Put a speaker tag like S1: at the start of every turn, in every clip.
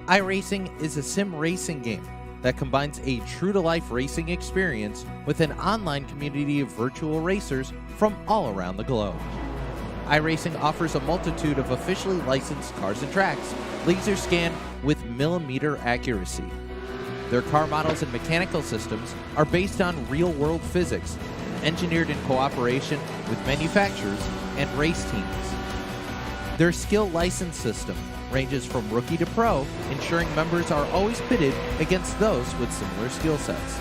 S1: iRacing is a sim racing game that combines a true-to-life racing experience with an online community of virtual racers from all around the globe. iRacing offers a multitude of officially licensed cars and tracks, laser scanned with millimeter accuracy. Their car models and mechanical systems are based on real-world physics, engineered in cooperation with manufacturers and race teams. Their skill license system ranges from rookie to pro, ensuring members are always pitted against those with similar skill sets.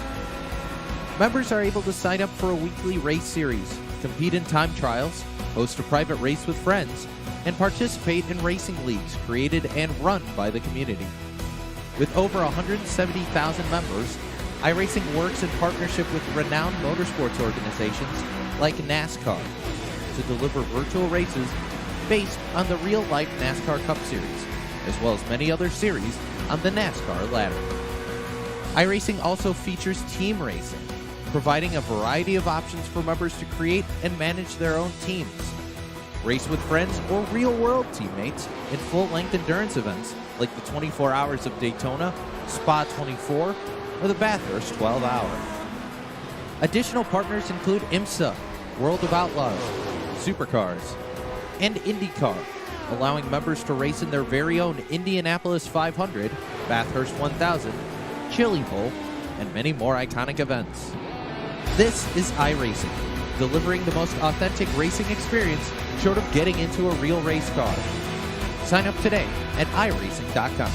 S1: Members are able to sign up for a weekly race series, compete in time trials, host a private race with friends, and participate in racing leagues created and run by the community. With over 170,000 members, iRacing works in partnership with renowned motorsports organizations like NASCAR to deliver virtual races based on the real-life NASCAR Cup Series, as well as many other series on the NASCAR ladder. iRacing also features team racing, providing a variety of options for members to create and manage their own teams. Race with friends or real-world teammates in full-length endurance events like the 24 Hours of Daytona, Spa 24, or the Bathurst 12 Hour. Additional partners include IMSA, World of Outlaws, Supercars, and IndyCar, allowing members to race in their very own Indianapolis 500, Bathurst 1000, Chili Bowl, and many more iconic events. This is iRacing, delivering the most authentic racing experience short of getting into a real race car. Sign up today at iRacing.com.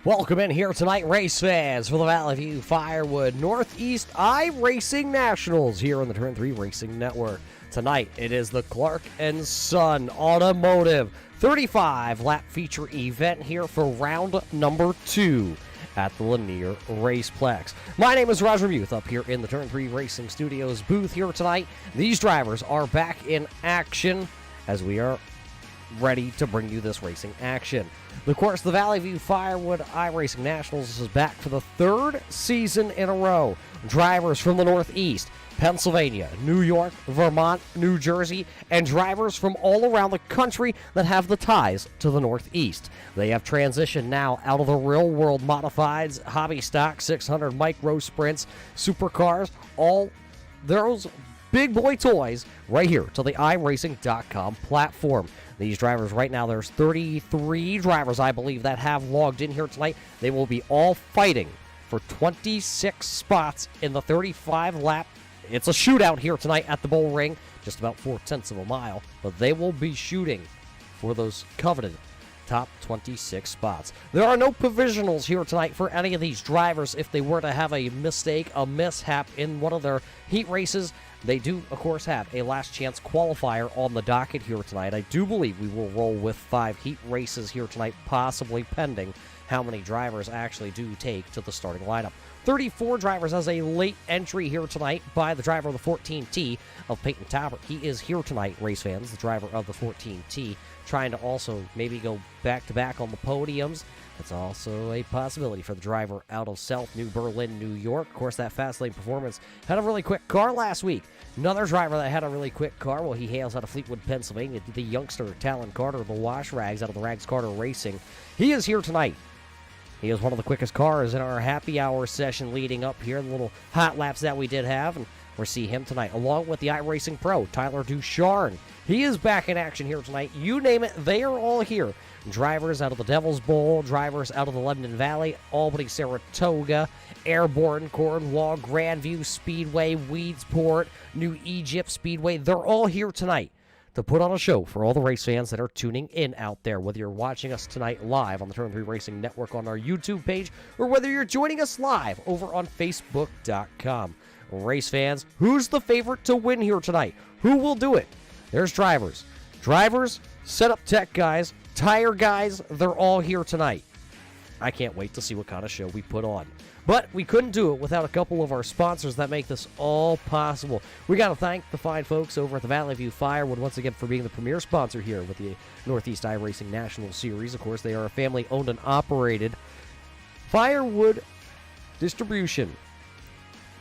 S2: Welcome in here tonight, race fans, for the Valley View Firewood Northeast iRacing Nationals here on the Turn 3 Racing Network. Tonight, it is the Clark and Son Automotive 35-lap feature event here for round number 2 at the Lanier Raceplex. My name is Roger Muth up here in the Turn 3 Racing Studios booth here tonight. These drivers are back in action as we are ready to bring you this racing action. Of course, the Valley View Firewood iRacing Nationals is back for the 3rd season in a row. Drivers from the Northeast, Pennsylvania, New York, Vermont, New Jersey, and drivers from all around the country that have the ties to the Northeast. They have transitioned now out of the real-world modifieds, hobby stock, 600 micro sprints, supercars, all those big boy toys right here to the iRacing.com platform. These drivers right now, there's 33 drivers, I believe, that have logged in here tonight. They will be all fighting for 26 spots in the 35-lap. It's a shootout here tonight at the Bull Ring, just about 4/10 of a mile, but they will be shooting for those coveted top 26 spots. There are no provisionals here tonight for any of these drivers if they were to have a mistake, a mishap in one of their heat races. They do, of course, have a last chance qualifier on the docket here tonight. I do believe we will roll with 5 heat races here tonight, possibly pending how many drivers actually do take to the starting lineup. 34 drivers as a late entry here tonight by the driver of the 14T of Peyton Talbot. He is here tonight, race fans, the driver of the 14T, trying to also maybe go back-to-back on the podiums. That's also a possibility for the driver out of South New Berlin, New York. Of course, that fast lane performance had a really quick car last week. Another driver that had a really quick car, well, he hails out of Fleetwood, Pennsylvania, the youngster Talon Carter of the Wash Rags out of the Rags Carter Racing. He is here tonight. He is one of the quickest cars in our happy hour session leading up here, the little hot laps that we did have, and we'll see him tonight, along with the iRacing Pro, Tyler Duchard. He is back in action here tonight. You name it, they are all here. Drivers out of the Devil's Bowl, drivers out of the Lebanon Valley, Albany, Saratoga, Airborne, Cornwall, Grandview Speedway, Weedsport, New Egypt Speedway. They're all here tonight to put on a show for all the race fans that are tuning in out there, whether you're watching us tonight live on the Turn 3 Racing Network on our YouTube page, or whether you're joining us live over on Facebook.com. Race fans, who's the favorite to win here tonight? Who will do it? There's drivers. Drivers, setup tech guys, tire guys, they're all here tonight. I can't wait to see what kind of show we put on. But we couldn't do it without a couple of our sponsors that make this all possible. We got to thank the fine folks over at the Valley View Firewood once again for being the premier sponsor here with the Northeast iRacing National Series. Of course, they are a family-owned and operated firewood distribution.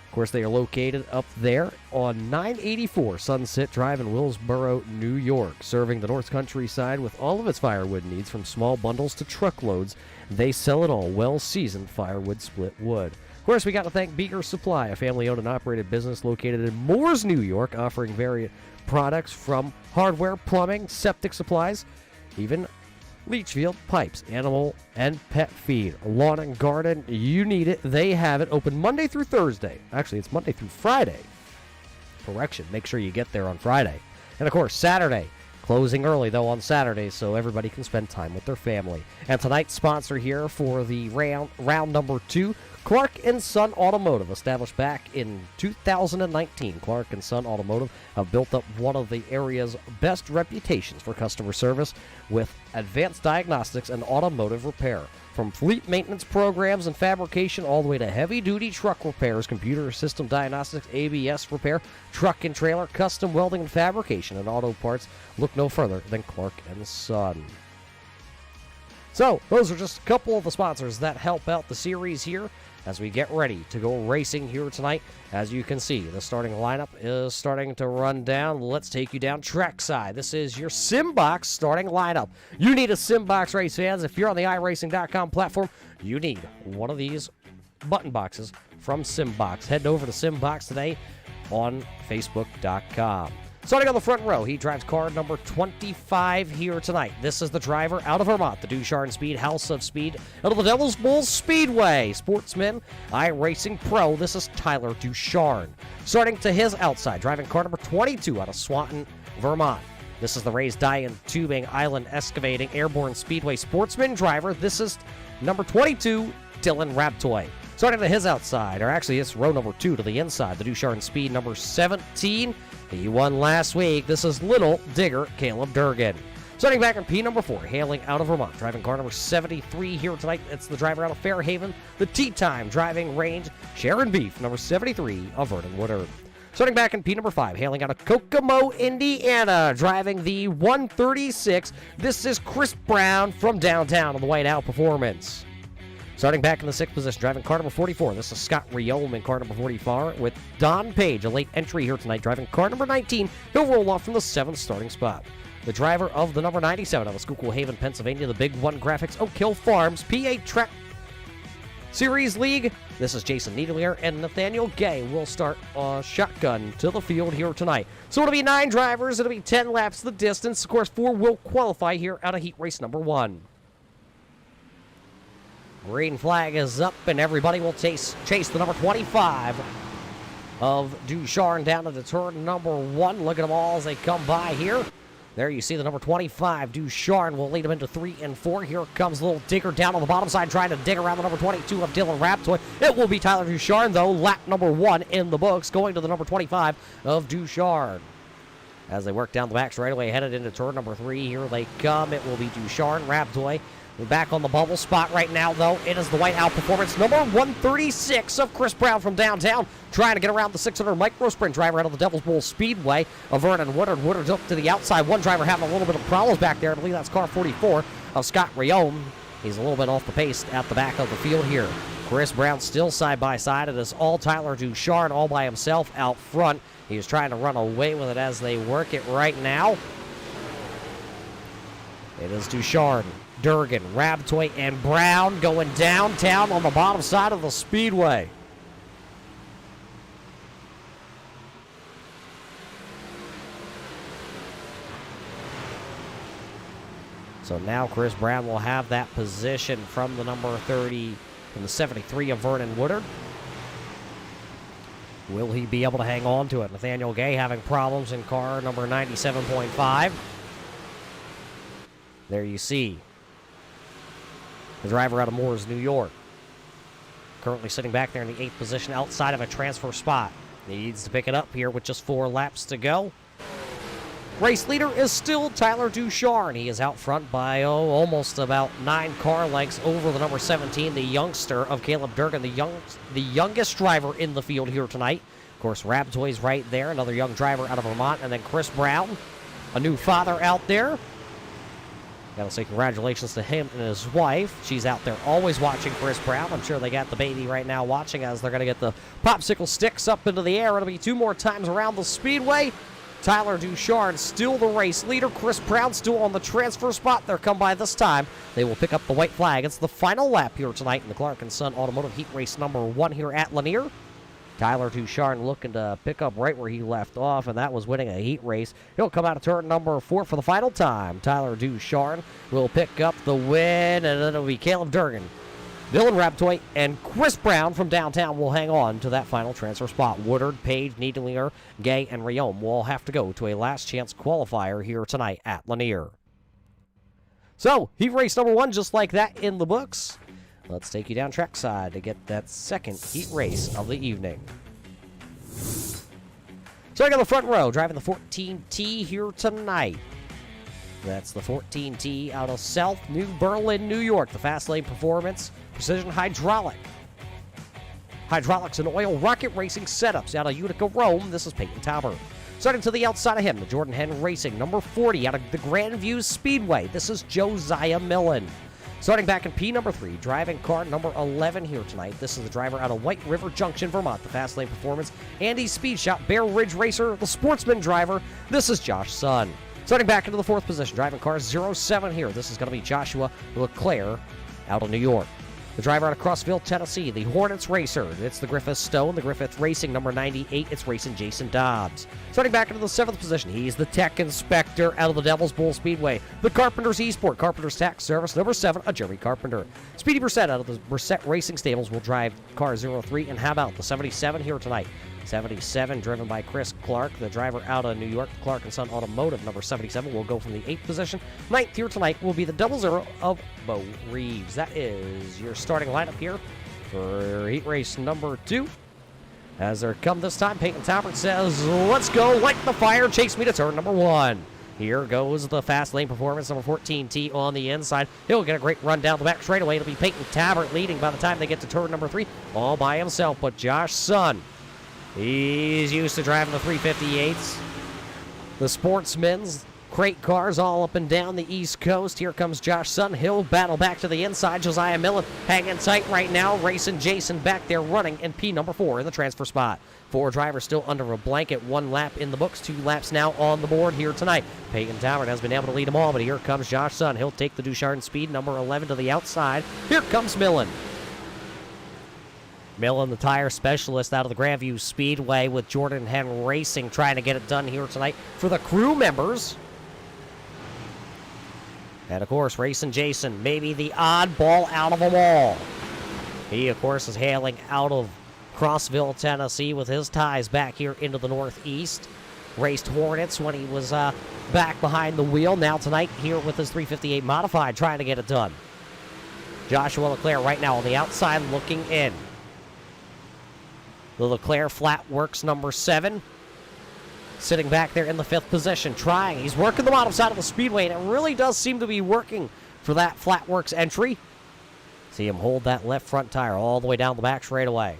S2: Of course, they are located up there on 984 Sunset Drive in Willsboro, New York, serving the North Countryside with all of its firewood needs from small bundles to truckloads. They sell it all, well-seasoned firewood split wood. Of course, we got to thank Begor Supply, a family-owned and operated business located in Moores, New York, offering various products from hardware, plumbing, septic supplies, even leach field pipes, animal and pet feed, lawn and garden, you need it, they have it. Open Monday through Thursday. Actually, it's Monday through Friday. Correction, make sure you get there on Friday. And of course, Saturday. Closing early, though, on Saturday, so everybody can spend time with their family. And tonight's sponsor here for the round number 2, Clark & Son Automotive, established back in 2019. Clark & Son Automotive have built up one of the area's best reputations for customer service with advanced diagnostics and automotive repair. From fleet maintenance programs and fabrication all the way to heavy-duty truck repairs, computer system diagnostics, ABS repair, truck and trailer, custom welding and fabrication, and auto parts, look no further than Clark & Son. So, those are just a couple of the sponsors that help out the series here as we get ready to go racing here tonight. As you can see, the starting lineup is starting to run down. Let's take you down trackside. This is your Simbox starting lineup. You need a Simbox, race fans. If you're on the iRacing.com platform, you need one of these button boxes from Simbox. Head over to Simbox today on Facebook.com. Starting on the front row, he drives car number 25 here tonight. This is the driver out of Vermont, the Duchard Speed, House of Speed, out of the Devil's Bowl Speedway. Sportsman, iRacing Pro, this is Tyler Duchard. Starting to his outside, driving car number 22 out of Swanton, Vermont. This is the Raised Dian Tubing Island Excavating Airborne Speedway Sportsman driver. This is number 22, Dylan Raptor. Starting to his outside, or actually it's row number 2 to the inside, the Duchard Speed number 17. He won last week. This is Little Digger Caleb Durgan. Starting back in P number 4, hailing out of Vermont, driving car number 73 here tonight. It's the driver out of Fairhaven, the Tea Time driving range, Sharon Beef, number 73 of Vernon Woodard. Starting back in P number 5, hailing out of Kokomo, Indiana, driving the 136. This is Chris Brown from downtown on the White Owl Performance. Starting back in the 6th position, driving car number 44. This is Scott Riome in car number 44 with Don Page, a late entry here tonight, driving car number 19. He'll roll off from the 7th starting spot. The driver of the number 97 out of Schuylkill Haven, Pennsylvania, the Big One Graphics, Oak Hill Farms, PA Track Series League. This is Jason Niederlehr, and Nathaniel Gay will start shotgun to the field here tonight. So it'll be 9 drivers. It'll be 10 laps the distance. Of course, 4 will qualify here out of heat race number 1. Green flag is up, and everybody will chase the number 25 of Ducharme down to the turn number 1. Look at them all as they come by here. There you see the number 25, Ducharme, will lead them into 3 and 4. Here comes Little Digger down on the bottom side, trying to dig around the number 22 of Dylan Raptor. It will be Tyler Ducharme, though. Lap number 1 in the books, going to the number 25 of Ducharme. as they work down the back straightaway, headed into turn number 3. Here they come. It will be Duchard and Raptor. We're back on the bubble spot right now, though. It is the white out performance, number 136 of Chris Brown from downtown, trying to get around the 600 micro sprint driver out of the Devil's Bowl Speedway of Vernon Woodard. Woodard's up to the outside. One driver having a little bit of problems back there. I believe that's car 44 of Scott Riome. He's a little bit off the pace at the back of the field here. Chris Brown still side by side. It is all Tyler Duchard all by himself out front. He's trying to run away with it as they work it right now. It is Duchard, Durgan, Rabtoy, and Brown going downtown on the bottom side of the speedway. So now Chris Brown will have that position from the number 30, from the 73 of Vernon Woodard. Will he be able to hang on to it? Nathaniel Gay having problems in car number 97.5. There you see the driver out of Moores, New York. Currently sitting back there in the 8th position outside of a transfer spot. Needs to pick it up here with just 4 laps to go. Race leader is still Tyler Duchard. He is out front by almost about 9 car lengths over the number 17, the youngster of Caleb Durgan, the youngest driver in the field here tonight. Of course, Rabtoy's right there, another young driver out of Vermont, and then Chris Brown, a new father out there. Gotta say congratulations to him and his wife. She's out there always watching Chris Brown. I'm sure they got the baby right now watching as they're gonna get the popsicle sticks up into the air. It'll be 2 more times around the speedway. Tyler Duchard still the race leader. Chris Brown still on the transfer spot. They're come by this time. They will pick up the white flag. It's the final lap here tonight in the Clark & Son Automotive Heat Race number 1 here at Lanier. Tyler Duchard looking to pick up right where he left off, and that was winning a heat race. He'll come out of turn number 4 for the final time. Tyler Duchard will pick up the win, and then it'll be Caleb Durgan, Dylan Raptoy, and Chris Brown from downtown will hang on to that final transfer spot. Woodard, Page, Niedlinger, Gay, and Riome will all have to go to a last chance qualifier here tonight at Lanier. So, heat race number 1 just like that in the books. Let's take you down trackside to get that second heat race of the evening. Starting on the front row, driving the 14T here tonight. That's the 14T out of South New Berlin, New York. The Fast Lane Performance Precision Hydraulics and Oil Rocket Racing Setups out of Utica, Rome. This is Peyton Tauber. Starting to the outside of him, the Jordan Henn Racing, number 40 out of the Grandview Speedway. This is Josiah Millen. Starting back in P number 3, driving car number 11 here tonight. This is the driver out of White River Junction, Vermont. The Fast Lane Performance, Andy Speed Shop, Bear Ridge Racer, the Sportsman driver. This is Josh Sun. Starting back into the 4th position, driving car 07 here. This is going to be Joshua LeClaire out of New York. The driver out of Crossville, Tennessee, the Hornets Racer. It's the Griffith Stone, the Griffith Racing, number 98. It's racing Jason Dobbs. Starting back into the 7th position, he's the Tech Inspector out of the Devil's Bowl Speedway. The Carpenter's Esport, Carpenter's Tax Service, number 7, a Jeremy Carpenter. Speedy Brissett out of the Brissett Racing Stables will drive car 03. And how about the 77 here tonight? 77 driven by Chris Clark, the driver out of New York. Clark & Son Automotive, number 77, will go from the 8th position. 9th here tonight will be the 00 of Bo Reeves. That is your starting lineup here for heat race number 2. As they're come this time, Peyton Talbert says, let's go, light the fire, chase me to turn number 1. Here goes the Fast Lane Performance, number 14T on the inside. He'll get a great run down the back straightaway. It'll be Peyton Talbert leading by the time they get to turn number 3, all by himself. But Josh Sun, he's used to driving the 358s. The Sportsmen's crate cars all up and down the East Coast. Here comes Josh Sun. He'll battle back to the inside. Josiah Millen hanging tight right now. Racing Jason back there running in P number 4 in the transfer spot. 4 drivers still under a blanket. 1 lap in the books. 2 laps now on the board here tonight. Peyton Tauber has been able to lead them all, but here comes Josh Sun. He'll take the Duchard speed, number 11 to the outside. Here comes Millen. Millen, the tire specialist out of the Grandview Speedway with Jordan Henn Racing, trying to get it done here tonight for the crew members. And, of course, Racing Jason, maybe the oddball out of them all. He, of course, is hailing out of Crossville, Tennessee with his ties back here into the Northeast. Raced Hornets when he was back behind the wheel. Now tonight here with his 358 modified, trying to get it done. Joshua LeClaire right now on the outside looking in. The LeClaire Flatworx number 7. sitting back there in the 5th position, trying. He's working the bottom side of the speedway, and it really does seem to be working for that Flatworx entry. See him hold that left front tire all the way down the back straightaway.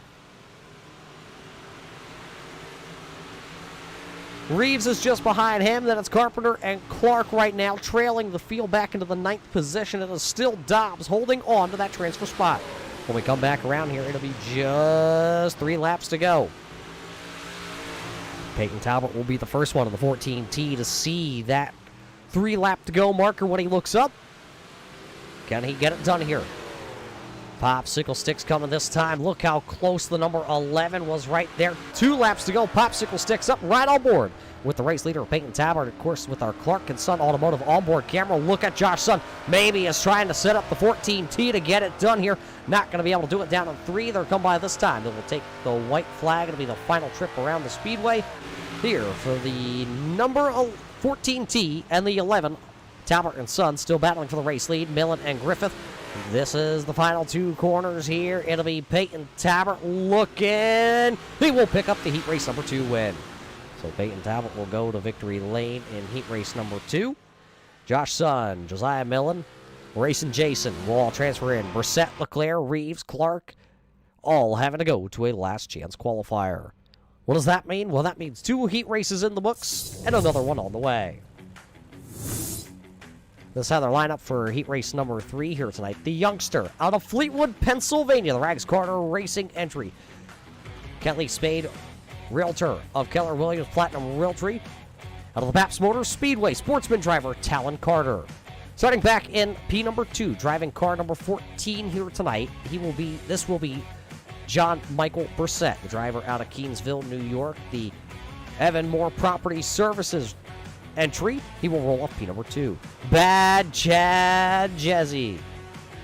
S2: Reeves is just behind him. Then it's Carpenter and Clark right now, trailing the field back into the 9th position. It is still Dobbs holding on to that transfer spot. When we come back around here, it'll be just 3 laps to go. Peyton Talbot will be the first one on the 14T to see that 3 lap to go marker when he looks up. Can he get it done here? Popsicle Sticks coming this time. Look how close the number 11 was right there. 2 laps to go. Popsicle Sticks up right on board with the race leader, Peyton Talbot, of course, with our Clark and Son Automotive onboard camera. Look at Josh Son. Maybe is trying to set up the 14T to get it done here. Not going to be able to do it down on 3. They'll come by this time. They will take the white flag. It'll be the final trip around the speedway here for the number 14T and the 11. Talbot and Son still battling for the race lead. Millen and Griffith. This is the final 2 corners here. It'll be Peyton Talbot looking. He will pick up the heat race number 2 win. So Peyton Talbot will go to victory lane in heat race number 2. Josh Son, Josiah Millen, Racing Jason will all transfer in. Brissett, LeClaire, Reeves, Clark, all having to go to a last chance qualifier. What does that mean? Well, that means 2 heat races in the books and another one on the way. This is how they're lined up for heat race number 3 here tonight. The youngster out of Fleetwood, Pennsylvania, the Rags Carter Racing entry. Kelly Spade, realtor of Keller Williams Platinum Realty. Out of the Baps Motor Speedway, sportsman driver Talon Carter. Starting back in P number 2, driving car number 14 here tonight. This will be John Michael Brissett, the driver out of Keensville, New York. The Evan Moore Property Services entry. He will roll off P number 2. Bad Chad Jezzy.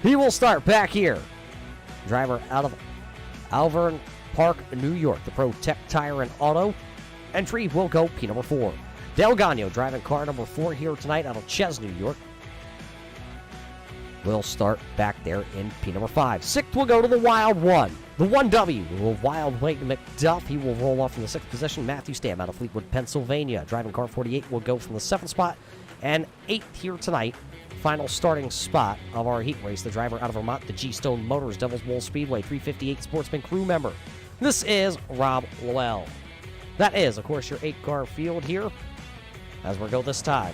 S2: He will start back here. Driver out of Alvern Park, New York. The Pro Tech Tire and Auto entry will go P number 4. Del Gagno driving car number 4 here tonight out of Ches, New York. Will start back there in P number 5. 6th will go to the Wild One. The 1W will Wild Wade McDuff. He will roll off from the 6th position. Matthew Stam out of Fleetwood, Pennsylvania. Driving car 48 will go from the 7th spot. And 8th here tonight. Final starting spot of our heat race. The driver out of Vermont, the G-Stone Motors, Devil's Bowl Speedway, 358 Sportsman crew member. This is Rob Lowell. That is, of course, your 8-car field here as we go this time.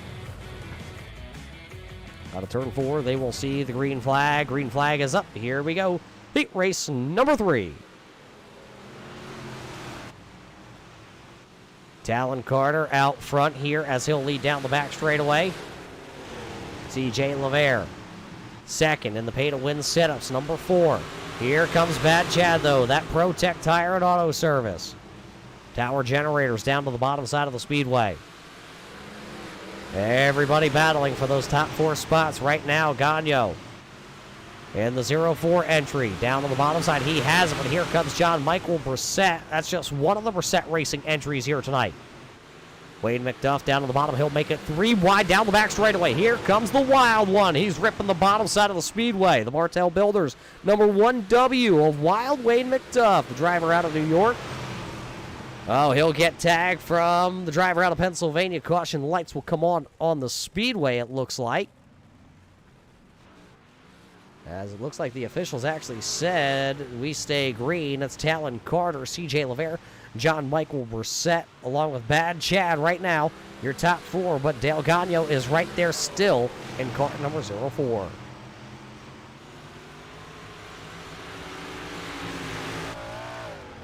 S2: Out of turn 4, they will see the green flag. Green flag is up. Here we go. Heat race number 3. Talon Carter out front here as he'll lead down the back straightaway. CJ LeVere, second in the pay-to-win setups, number 4. Here comes Bad Chad, though. That Pro Tech Tire and Auto Service. Tower Generators down to the bottom side of the speedway. Everybody battling for those top 4 spots right now. Gagno in the 04 entry down on the bottom side. He has it, but here comes John Michael Brissett. That's just one of the Brissett Racing entries here tonight. Wade McDuff down to the bottom. He'll make it 3 wide down the back straightaway. Here comes the Wild One. He's ripping the bottom side of the speedway. The Martell Builders, number 1W of Wild Wade McDuff, the driver out of New York. Oh, he'll get tagged from the driver out of Pennsylvania. Caution lights will come on the speedway, it looks like. As it looks like the officials actually said, we stay green. That's Talon Carter, CJ LeVere, John Michael Brissett, along with Bad Chad right now. Your top 4, but Del Gagno is right there still in car number 04.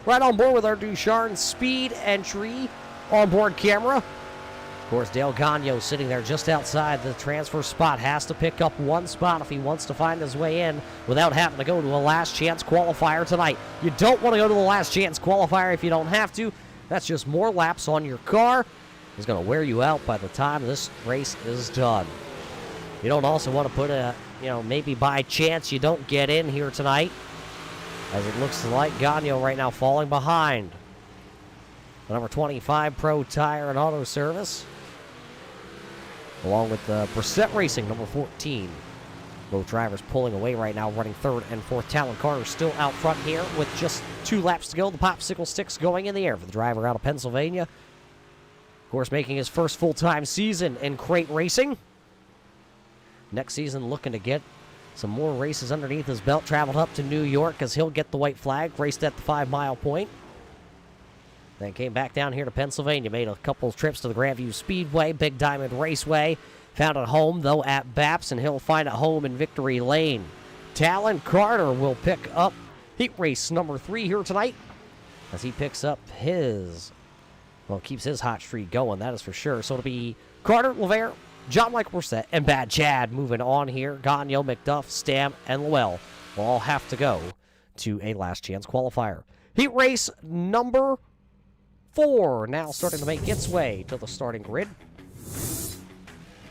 S2: Right on board with our Duchard speed entry onboard camera. Of course, Del Gagno sitting there just outside the transfer spot. Has to pick up 1 spot if he wants to find his way in without having to go to a last chance qualifier tonight. You don't want to go to the last chance qualifier if you don't have to. That's just more laps on your car. It's going to wear you out by the time this race is done. You don't also want to put maybe by chance you don't get in here tonight, as it looks like Gagno right now falling behind the number 25 Pro Tire and Auto Service, along with Brissett Racing, number 14. Both drivers pulling away right now, running 3rd and 4th. Talon Carter still out front here with just 2 laps to go. The popsicle sticks going in the air for the driver out of Pennsylvania. course, making his first full-time season in crate racing. Next season, looking to get some more races underneath his belt. Traveled up to New York as he'll get the white flag. Raced at the 5-mile point. Then came back down here to Pennsylvania. Made a couple of trips to the Grandview Speedway, Big Diamond Raceway. Found a home, though, at Baps, and he'll find a home in Victory Lane. Talon Carter will pick up heat race number 3 here tonight as he picks up his, well, keeps his hot streak going, that is for sure. So it'll be Carter, LeClaire, John Michael Brissett, and Bad Chad moving on here. Gagnon, McDuff, Stam, and Llewell will all have to go to a last chance qualifier. Heat race number 4 now starting to make its way to the starting grid.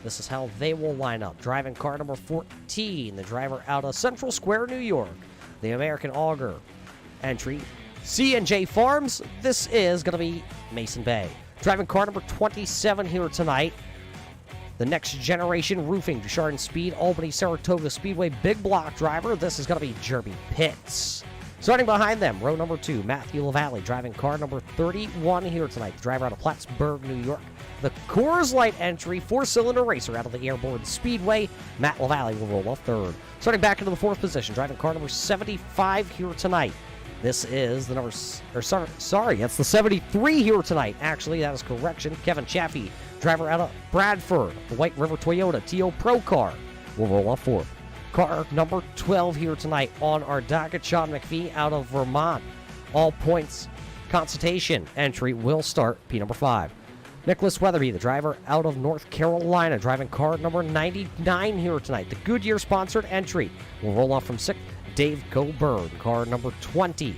S2: This is how they will line up. Driving car number 14, the driver out of Central Square, New York, the American Auger entry. C&J Farms, this is going to be Mason Bay. Driving car number 27 here tonight, the Next Generation Roofing, Duchard Speed, Albany, Saratoga Speedway, big block driver. This is going to be Jeremy Pitts. Starting behind them, row number 2, Matthew LaValle, driving car number 31 here tonight. The driver out of Plattsburgh, New York. The Coors Light entry, 4-cylinder racer out of the Airborne Speedway. Matt LaValle will roll off 3rd. Starting back into the 4th position, driving car number 75 here tonight. This is the number, that's the 73 here tonight. Actually, that is correction. Kevin Chaffee, driver out of Bradford, the White River Toyota TO Pro car, will roll off 4th. Car number 12 here tonight on our docket, Sean McPhee out of Vermont. All points consultation entry will start P number 5. Nicholas Weatherby, the driver out of North Carolina, driving car number 99 here tonight. The Goodyear sponsored entry will roll off from 6th. Dave Coburn, car number 20.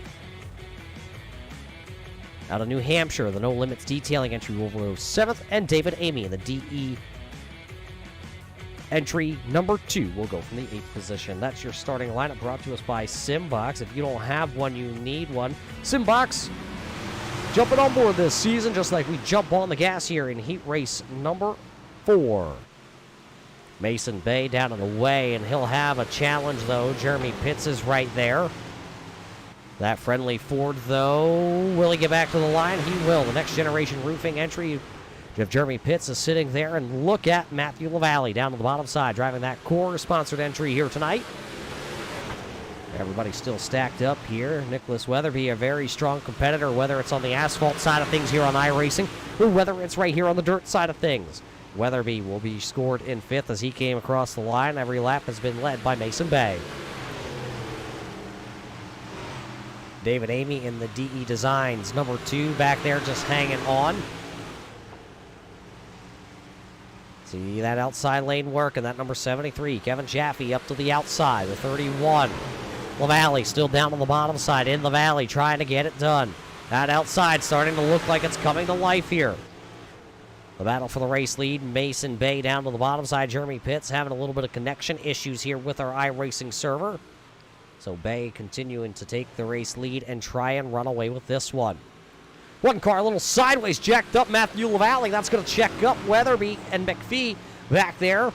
S2: Out of New Hampshire, the No Limits detailing entry will roll 7th, and David Amy in the DE entry number 2 will go from the 8th position. That's your starting lineup brought to us by Simbox. If you don't have one, you need one. Simbox jumping on board this season just like we jump on the gas here in heat race number 4. Mason Bay down in the way, and he'll have a challenge, though. Jeremy Pitts is right there. That friendly Ford, though, will he get back to the line? He will. The Next Generation Roofing entry, if Jeremy Pitts is sitting there, and look at Matthew LaValle down on the bottom side, driving that Core-sponsored entry here tonight. Everybody's still stacked up here. Nicholas Weatherby, a very strong competitor, whether it's on the asphalt side of things here on iRacing, or whether it's right here on the dirt side of things. Weatherby will be scored in 5th as he came across the line. Every lap has been led by Mason Bay. David Amy in the DE Designs, number 2, back there just hanging on. See that outside lane work, and that number 73, Kevin Chaffee, up to the outside, the 31. LaValle still down on the bottom side, in the valley, trying to get it done. That outside starting to look like it's coming to life here. The battle for the race lead, Mason Bay down to the bottom side. Jeremy Pitts having a little bit of connection issues here with our iRacing server. So Bay continuing to take the race lead and try and run away with this one. One car a little sideways, jacked up Matthew LaValle. That's going to check up Weatherby and McPhee back there.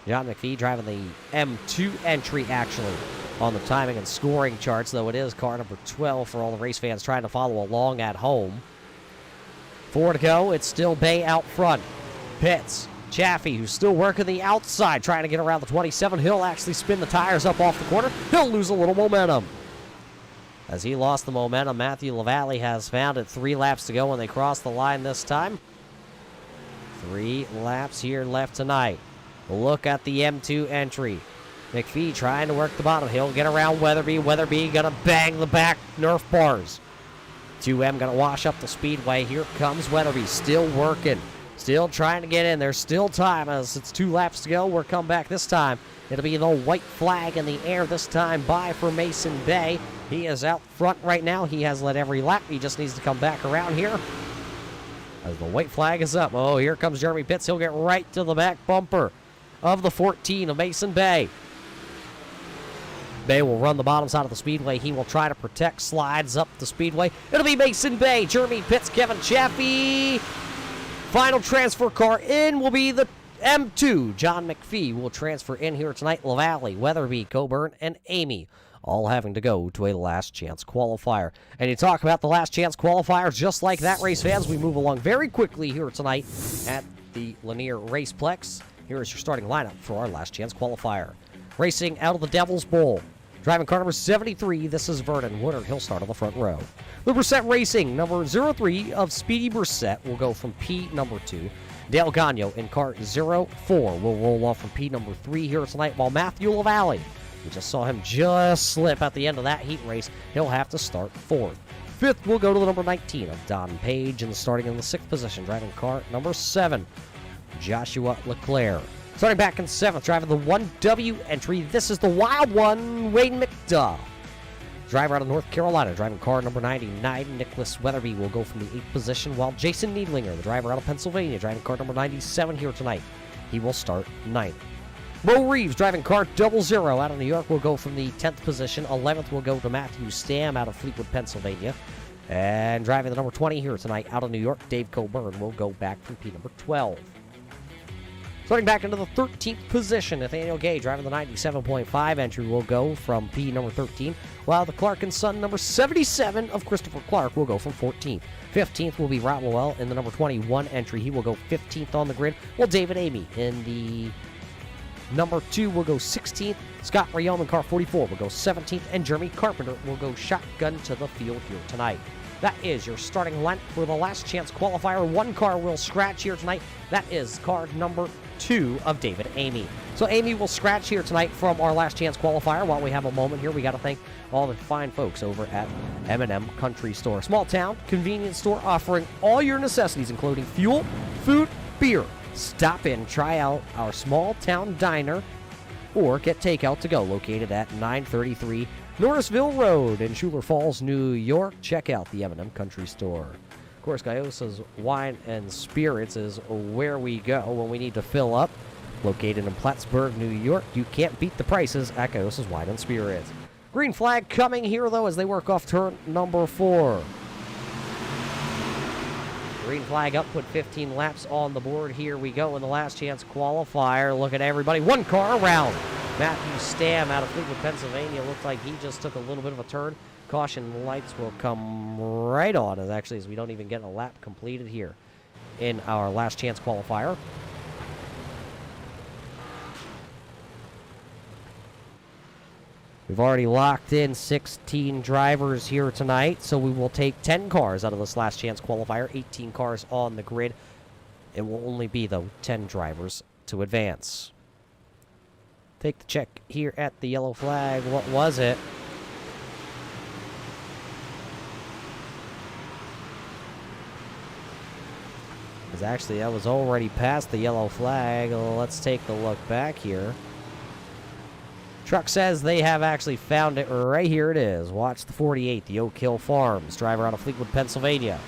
S2: John McPhee driving the M2 entry, actually, on the timing and scoring charts, though it is car number 12 for all the race fans trying to follow along at home. 4 to go. It's still Bay out front. Pitts, Chaffee, who's still working the outside, trying to get around the 27. He'll actually spin the tires up off the corner. He'll lose a little momentum. As he lost the momentum, Matthew LaValle has found it. 3 laps to go when they cross the line this time. 3 laps here left tonight. Look at the M2 entry. McPhee trying to work the bottom. He'll get around Weatherby. Weatherby gonna bang the back Nerf bars. 2M gonna wash up the speedway. Here comes Weatherby, still working. Still trying to get in. There's still time as it's 2 laps to go. We'll come back this time. It'll be the white flag in the air this time by for Mason Bay. He is out front right now. He has led every lap. He just needs to come back around here as the white flag is up. Oh, here comes Jeremy Pitts. He'll get right to the back bumper of the 14 of Mason Bay. Bay will run the bottom side of the speedway. He will try to protect, slides up the speedway. It'll be Mason Bay, Jeremy Pitts, Kevin Chaffee. Final transfer car in will be the M2. John McPhee will transfer in here tonight. LaValle, Weatherby, Coburn, and Amy all having to go to a last chance qualifier. And you talk about the last chance qualifiers just like that, race fans. We move along very quickly here tonight at the Lanier Raceplex. Here is your starting lineup for our last chance qualifier. Racing out of the Devil's Bowl, driving car number 73, this is Vernon Woodard. He'll start on the front row. The Brissett Racing, number 03 of Speedy Brissett, will go from P number 2. Dale Gagno in car 04 will roll off from P number 3 here tonight, while Matthew LaValle, we just saw him just slip at the end of that heat race, he'll have to start 4th. 5th will go to the number 19 of Don Page, and starting in the 6th position, driving car number 7, Joshua LeClaire. Starting back in 7th, driving the 1W entry, this is the wild one, Wayne McDuff. Driver out of North Carolina, driving car number 99, Nicholas Weatherby will go from the 8th position, while Jason Needlinger, the driver out of Pennsylvania, driving car number 97 here tonight, he will start 9th. Mo Reeves, driving car 00 out of New York, will go from the 10th position. 11th will go to Matthew Stam out of Fleetwood, Pennsylvania. And driving the number 20 here tonight out of New York, Dave Coburn will go back from P number 12. Starting back into the 13th position, Nathaniel Gay, driving the 97.5 entry, will go from P number 13, while the Clark & Son number 77 of Christopher Clark will go from 14th. 15th will be Rotwell in the number 21 entry. He will go 15th on the grid, while David Amy in the number 2 will go 16th. Scott Rayom in car 44 will go 17th, and Jeremy Carpenter will go shotgun to the field here tonight. That is your starting lineup for the last chance qualifier. One car will scratch here tonight. That is car number 2 of David Amy. So Amy will scratch here tonight from our last chance qualifier. While we have a moment here, we got to thank all the fine folks over at M&M Country Store. Small town convenience store offering all your necessities, including fuel, food, beer. Stop in, try out our small town diner, or get takeout to go, located at 933 Norrisville Road in Schuler Falls, New York. Check out the M&M Country Store. Of course, Gioiosa's Wine and Spirits is where we go when we need to fill up. Located in Plattsburgh, New York. You can't beat the prices at Gioiosa's Wine and Spirits. Green flag coming here, though, as they work off turn number 4. Green flag up, put 15 laps on the board. Here we go in the last chance qualifier. Look at everybody. One car around. Matthew Stam out of Fleetwood, Pennsylvania. Looks like he just took a little bit of a turn. Caution lights will come right on, as we don't even get a lap completed here in our last chance qualifier. We've already locked in 16 drivers here tonight, so we will take 10 cars out of this last chance qualifier, 18 cars on the grid. It will only be, though, 10 drivers to advance. Take the check here at the yellow flag. What was it? Because actually, that was already past the yellow flag. Let's take a look back here. Truck says they have actually found it. Right here it is. Watch the 48, the Oak Hill Farms. Driver out of Fleetwood, Pennsylvania.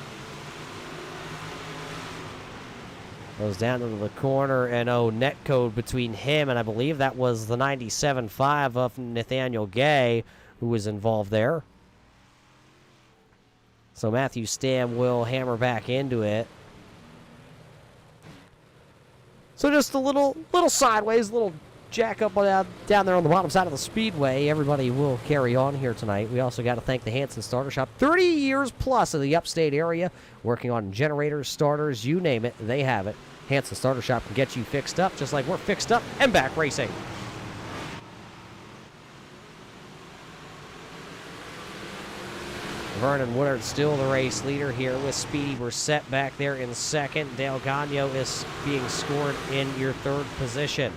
S2: Goes down into the corner, and net code between him and I believe that was the 97.5 of Nathaniel Gay who was involved there. So Matthew Stam will hammer back into it. So just a little sideways, little jack up down there on the bottom side of the speedway. Everybody will carry on here tonight. We also got to thank the Hanson Starter Shop. 30 years plus in the upstate area, working on generators, starters, you name it, they have it. Hanson Starter Shop can get you fixed up, just like we're fixed up and back racing. Vernon Woodard still the race leader here with Speedy Brissett back there in second. Dale Gagno is being scored in your third position.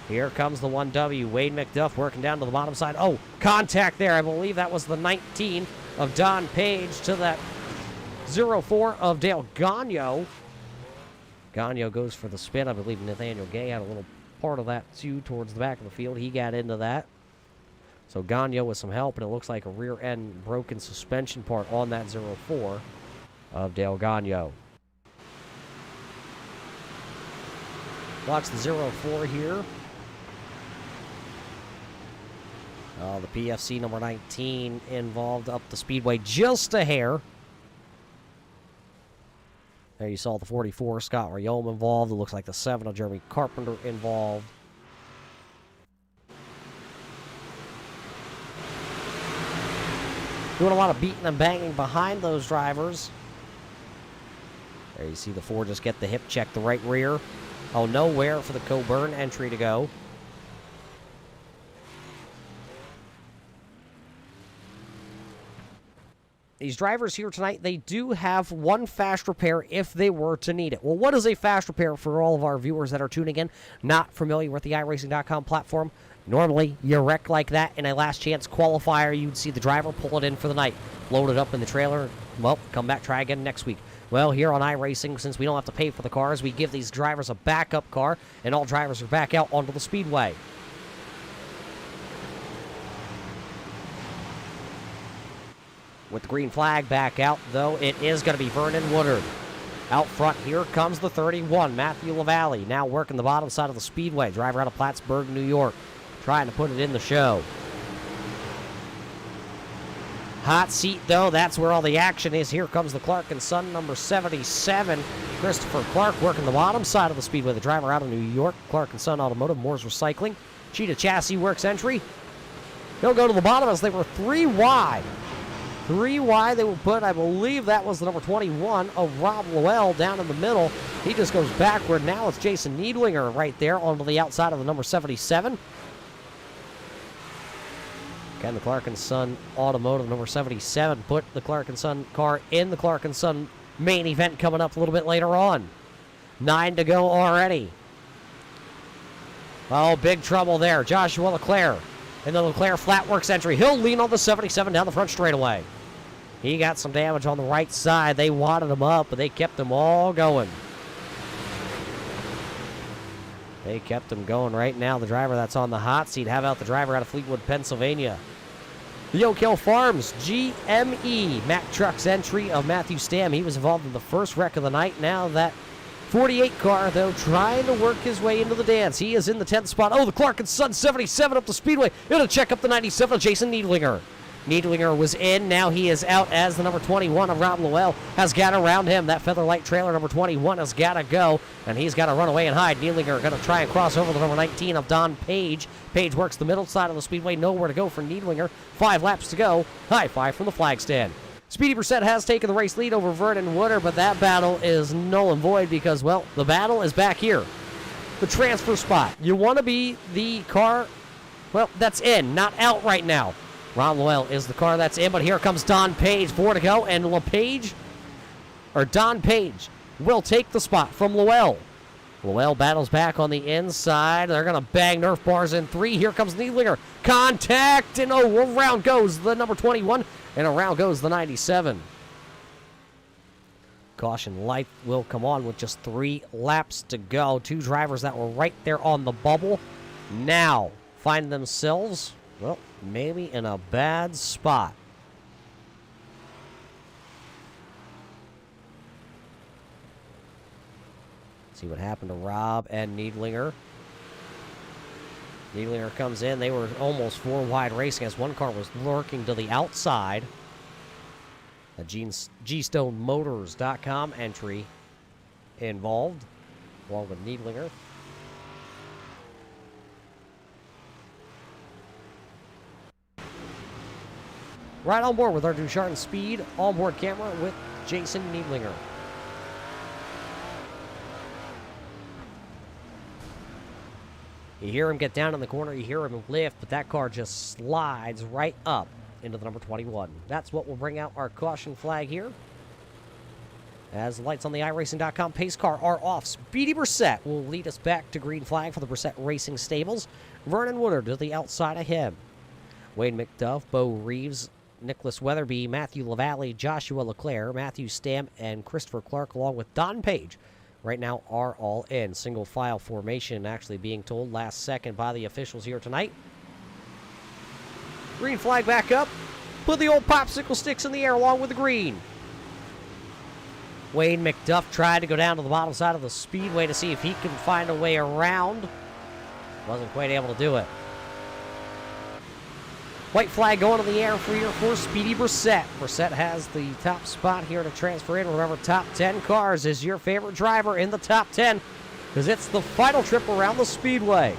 S2: Here comes the 1W. Wade McDuff working down to the bottom side. Oh, contact there. I believe that was the 19 of Don Page to that 04 of Dale Gagno. Gagno goes for the spin. I believe Nathaniel Gay had a little part of that too towards the back of the field. He got into that. So Gagno with some help, and it looks like a rear end broken suspension part on that 04 of Dale Gagno. Watch the 04 here. The PFC number 19 involved up the speedway just a hair. There you saw the 44, Scott Rayom involved. It looks like the 7 of Jeremy Carpenter involved. Doing a lot of beating and banging behind those drivers. There you see the four just get the hip check, the right rear. Oh, nowhere for the Coburn entry to go. These drivers here tonight, they do have one fast repair if they were to need it. Well, what is a fast repair for all of our viewers that are tuning in, not familiar with the iRacing.com platform? Normally, you wreck like that in a last chance qualifier, you'd see the driver pull it in for the night, load it up in the trailer, well, come back, try again next week. Well, here on iRacing, since we don't have to pay for the cars, we give these drivers a backup car, and all drivers are back out onto the speedway. With the green flag back out, though, it is going to be Vernon Woodard. Out front, here comes the 31, Matthew LaValle, now working the bottom side of the speedway. Driver out of Plattsburgh, New York, trying to put it in the show. Hot seat, though, that's where all the action is. Here comes the Clark & Son, number 77, Christopher Clark, working the bottom side of the speedway. The driver out of New York, Clark & Son Automotive, Moore's Recycling. Cheetah Chassis Works entry. He'll go to the bottom as they were 3 wide. 3 wide, they will put, I believe that was the number 21 of Rob Lowell down in the middle. He just goes backward. Now it's Jason Needlinger right there onto the outside of the number 77. Again, the Clark & Son Automotive, number 77, put the Clark & Son car in the Clark & Son main event coming up a little bit later on. 9 to go already. Oh, big trouble there. Joshua LeClaire in the LeClaire Flatworx entry. He'll lean on the 77 down the front straightaway. He got some damage on the right side. They wadded him up, but they kept him all going. They kept him going right now. The driver that's on the hot seat. How about the driver out of Fleetwood, Pennsylvania? The Oak Hill Farms GME Mack Trucks entry of Matthew Stamm. He was involved in the first wreck of the night. Now that 48 car, though, trying to work his way into the dance. He is in the 10th spot. Oh, the Clark & Son 77 up the speedway. It'll check up the 97 of Jason Needlinger. Needlinger was in. Now he is out as the number 21 of Rob Lowell has got around him. That Featherlight trailer, number 21, has got to go, and he's got to run away and hide. Needlinger going to try and cross over the number 19 of Don Page. Page works the middle side of the speedway. Nowhere to go for Needlinger. 5 laps to go. High five from the flag stand. Speedy Brissett has taken the race lead over Vernon Woodard, but that battle is null and void because, well, the battle is back here. The transfer spot. You want to be the car, well, that's in, not out right now. Ron Lowell is the car that's in, but here comes Don Page. 4 to go, and Don Page will take the spot from Lowell. Lowell battles back on the inside. They're going to bang Nerf bars in 3. Here comes Needlinger. Contact, and oh, around goes the number 21, and around goes the 97. Caution light will come on with just 3 laps to go. 2 drivers that were right there on the bubble now find themselves, well, maybe in a bad spot. See what happened to Rob and Needlinger. Needlinger comes in. They were almost 4 wide racing as one car was lurking to the outside. A GStoneMotors.com entry involved, along with Needlinger. Right on board with our Duchard Speed onboard camera with Jason Needlinger. You hear him get down in the corner, you hear him lift, but that car just slides right up into the number 21. That's what will bring out our caution flag here. As the lights on the iRacing.com pace car are off, Speedy Brissett will lead us back to green flag for the Brissett Racing Stables. Vernon Woodard to the outside of him. Wayne McDuff, Bo Reeves, Nicholas Weatherby, Matthew LaValle, Joshua LeClaire, Matthew Stamm, and Christopher Clark, along with Don Page, right now are all in. Single file formation actually being told last second by the officials here tonight. Green flag back up. Put the old popsicle sticks in the air along with the green. Wayne McDuff tried to go down to the bottom side of the speedway to see if he can find a way around. Wasn't quite able to do it. White flag going in the air for Speedy Brissett. Brissett has the top spot here to transfer in. Remember, top 10 cars is your favorite driver in the top 10 because it's the final trip around the speedway.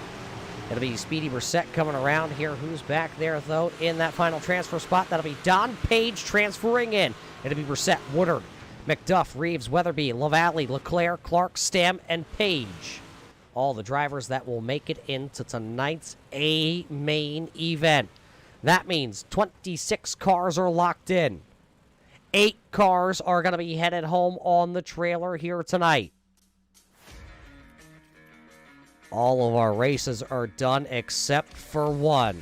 S2: It'll be Speedy Brissett coming around here. Who's back there, though, in that final transfer spot? That'll be Don Page transferring in. It'll be Brissett, Woodard, McDuff, Reeves, Weatherby, LaValle, LeClaire, Clark, Stam, and Page. All the drivers that will make it into tonight's A main event. That means 26 cars are locked in. 8 cars are going to be headed home on the trailer here tonight. All of our races are done except for one.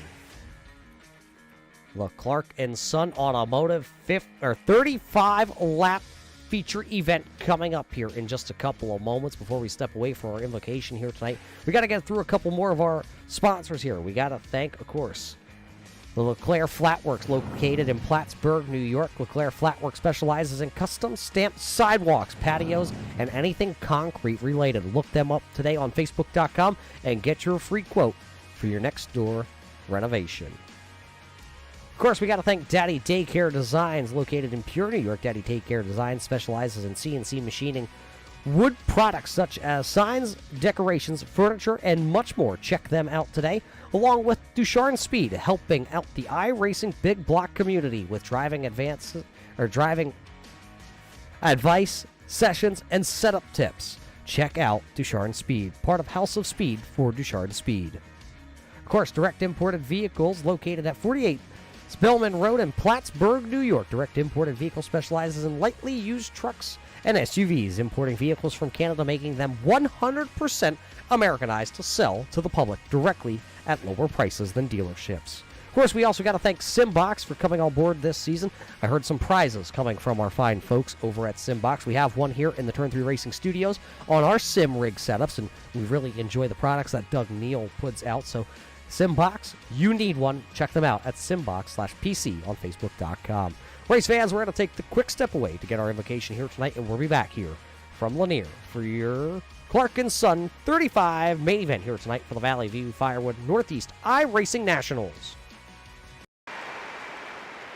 S2: LeClaire and Son Automotive 35-lap feature event coming up here in just a couple of moments before we step away from our invocation here tonight. We got to get through a couple more of our sponsors here. We got to thank, of course, the LeClaire Flatworx, located in Plattsburgh, New York. LeClaire Flatworx specializes in custom stamped sidewalks, patios, and anything concrete related. Look them up today on Facebook.com and get your free quote for your next door renovation. Of course, we got to thank Daddy Daycare Designs, located in Pure, New York. Daddy Daycare Designs specializes in CNC machining wood products such as signs, decorations, furniture, and much more. Check them out today, along with Ducharme Speed, helping out the iRacing big block community with driving advice, sessions, and setup tips. Check out Ducharme Speed, part of House of Speed for Duchard Speed. Of course, Direct Imported Vehicles, located at 48 Spellman Road in Plattsburgh, New York. Direct Imported Vehicle specializes in lightly used trucks and SUVs, importing vehicles from Canada, making them 100% Americanized to sell to the public directly at lower prices than dealerships. Of course, we also got to thank Simbox for coming on board this season. I heard some prizes coming from our fine folks over at Simbox. We have one here in the Turn 3 Racing Studios on our sim rig setups, and we really enjoy the products that Doug Neal puts out. So Simbox, you need one. Check them out at Simbox/PC on Facebook.com. Race fans, we're going to take the quick step away to get our invocation here tonight, and we'll be back here from Lanier for your Clark & Son 35 main event here tonight for the Valley View Firewood Northeast iRacing Nationals.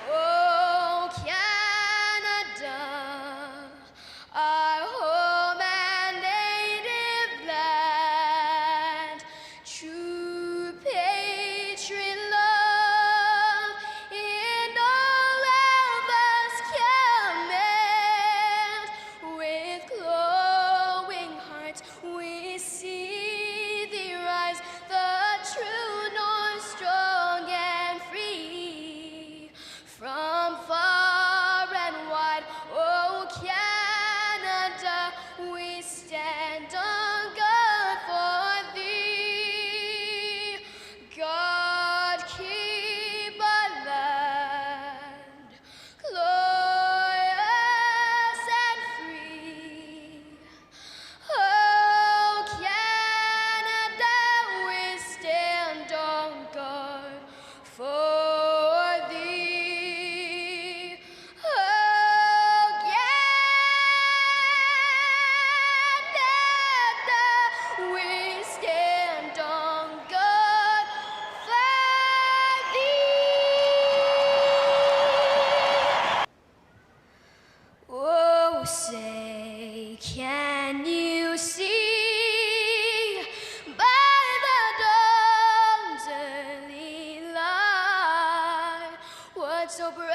S3: Oh, Canada, our home and native land, true patriot love in all of us command. With glowing hearts we see thee rise, the true north, strong and free. From far and wide, oh Canada, we stand on guard for thee. God keep our land glorious and free. Oh Canada, we stand on guard for thee. Oh Canada, we stand on guard for thee. Oh, say, can you see by the dawn's early light what so proudly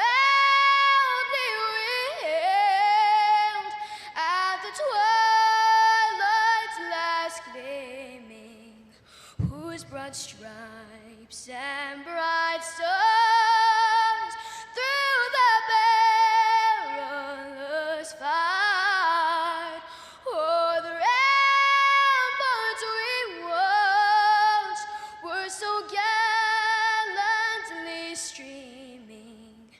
S3: we hailed at the twilight's last gleaming, whose broad stripes and bright stars through the perilous fight o'er the ramparts we watched were so gallantly streaming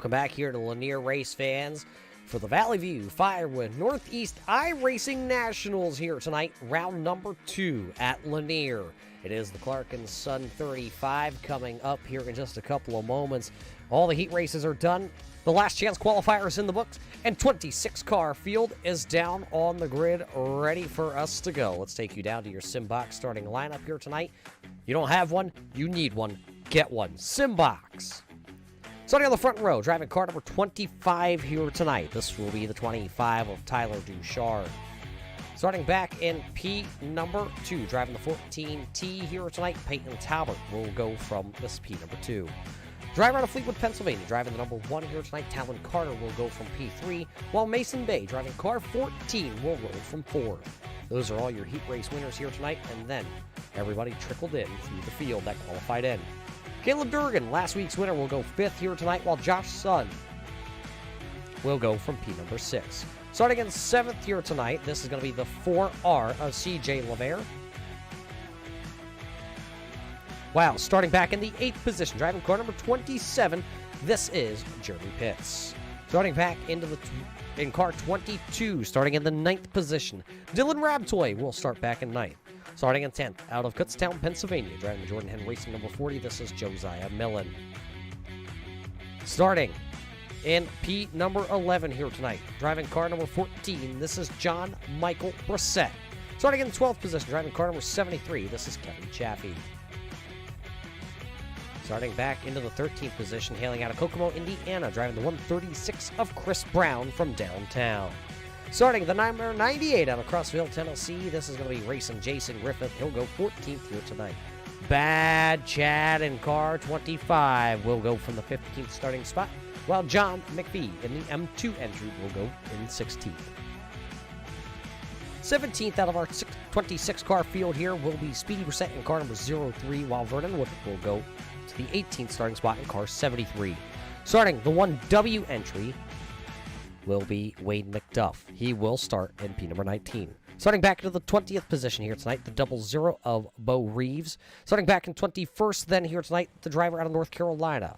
S2: Welcome back here to Lanier Race fans for the Valley View Firewood Northeast iRacing Nationals here tonight, round number 2 at Lanier. It is the Clark and Son 35 coming up here in just a couple of moments. All the heat races are done. The last chance qualifier is in the books, and 26-car field is down on the grid, ready for us to go. Let's take you down to your Simbox starting lineup here tonight. You don't have one, you need one. Get one. Simbox. Starting on the front row, driving car number 25 here tonight. This will be the 25 of Tyler Duchard. Starting back in P number 2, driving the 14T here tonight, Peyton Talbot will go from this P number 2. Driver out of Fleetwood, Pennsylvania, driving the number 1 here tonight, Talon Carter will go from P3, while Mason Bay, driving car 14, will roll from 4. Those are all your heat race winners here tonight, and then everybody trickled in through the field that qualified in. Caleb Durgan, last week's winner, will go 5th here tonight, while Josh Son will go from P number 6. Starting in 7th here tonight, this is going to be the 4R of CJ LeClaire. Wow, starting back in the 8th position, driving car number 27, this is Jeremy Pitts. Starting back in car 22, starting in the 9th position, Dylan Rabtoy will start back in 9th. Starting in 10th, out of Kutztown, Pennsylvania, driving the Jordan Henry Racing number 40, this is Josiah Millen. Starting in P number 11 here tonight, driving car number 14, this is John Michael Brissett. Starting in the 12th position, driving car number 73, this is Kevin Chaffee. Starting back into the 13th position, hailing out of Kokomo, Indiana, driving the 136 of Chris Brown from downtown. Starting the number 98 out of Crossville, Tennessee, this is going to be racing Jason Griffith. He'll go 14th here tonight. Bad Chad in car 25 will go from the 15th starting spot, while John McPhee in the M2 entry will go in 16th. 17th out of our 26-car field here will be Speedy Brissett in car number 03, while Vernon Wood will go to the 18th starting spot in car 73. Starting the 1W entry will be Wade McDuff. He will start in P number 19. Starting back into the 20th position here tonight, the 00 of Bo Reeves. Starting back in 21st then here tonight, the driver out of North Carolina.